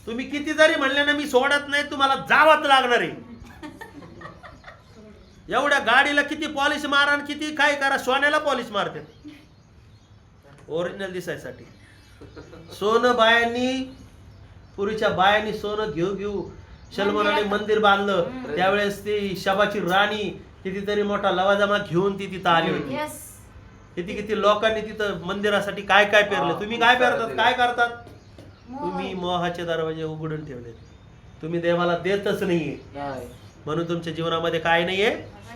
तुम्ही किती जरी म्हणले ना मी सोडत नाही, तुम्हाला जावंच लागणार आहे. एवढ्या गाडीला किती पॉलिश मारा, किती काय करा, सोन्याला पॉलिश मारते ओरिजिनल दिसायसाठी. सोनं बायांनी, पुरीच्या बायांनी सोनं घेऊ सलमानाने मंदिर बांधलं. त्यावेळेस ती शबाची राणी कितीतरी मोठा लवाजमा घेऊन ती तिथं आली होती. किती लोकांनी तिथं मंदिरासाठी काय पेरलं. तुम्ही काय पेरतात? काय करतात? तुम्ही मोहाचे दरवाजे उघडून ठेवले. तुम्ही देवाला देतच नाहीये, म्हणून तुमच्या जीवनामध्ये काय नाहीये?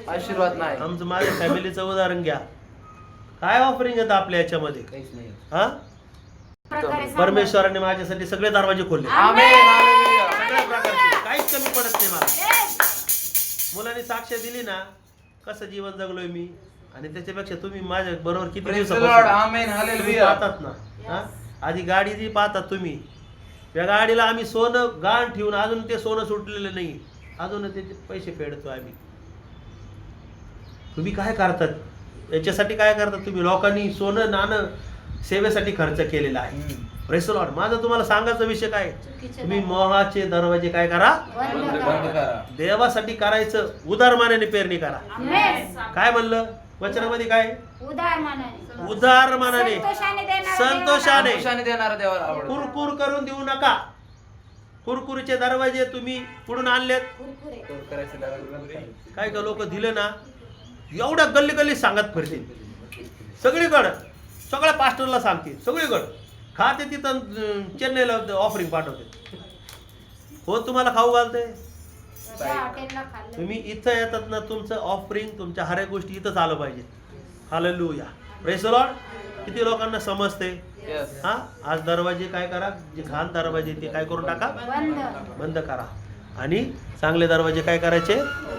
आशीर्वाद नाही.
आमचं माझ्या फॅमिलीचं उदाहरण घ्या. काय ऑफरिंग येतं आपल्या याच्यामध्ये? हा, परमेश्वराने माझ्यासाठी सगळे दरवाजे खोलले. सगळ्या प्रकारचे, काहीच कमी पडत नाही मला. मुलांनी साक्ष दिली ना कसं जीवन जगलोय मी, आणि त्याच्यापेक्षा तुम्ही माझ्या बरोबर किती दिवसापासून पाहतात ना. आधी गाडी जी पाहतात तुम्ही, त्या गाडीला आम्ही सोनं गाण ठेवून अजून ते सोनं सुटलेलं नाही, अजून त्याचे पैसे फेडतो आम्ही. तुम्ही काय करतात याच्यासाठी? काय करतात तुम्ही? लोकांनी सोनं नाणं सेवेसाठी खर्च केलेला आहे. Praise the Lord. माझा तुम्हाला सांगायचा विषय काय? तुम्ही मोहाचे दरवाजे काय करा? देवासाठी करायचं. उदार मानाने पेरणी करा. काय म्हणलं? वचनामध्ये काय आहे?
उदार मनाने
उदार मनाने
संतोषाने देणारा
संतोषाने
संतोषाने देणारा देवाला आवडतो.
कुरकुर करून देऊ नका. कुरकुरीचे दरवाजे तुम्ही कुठून आणलेत?
कुरकुरे.
करायचं लागलं.
काय का लोक दिले ना एवढ्या गल्ली गल्ली सांगत फिरतील सगळीकडं. सगळ्या पास्टरला सांगतील सगळीकडं. खाते तिथं चेन्नईला ऑफरिंग पाठवते. हो तुम्हाला खाऊ घालते.
त्या हॉटेलला खाल्लं.
तुम्ही इथं येतात ना तुमचं ऑफरिंग तुमच्या हर एक गोष्टी इथंच आलं पाहिजे. हालेलुया. Praise the Lord. किती लोकांना समजते?
Yes.
हा आज दरवाजे काय करा, जे घाण दरवाजे ते काय करून टाका,
बंद.
बंद करा आणि चांगले दरवाजे काय करायचे?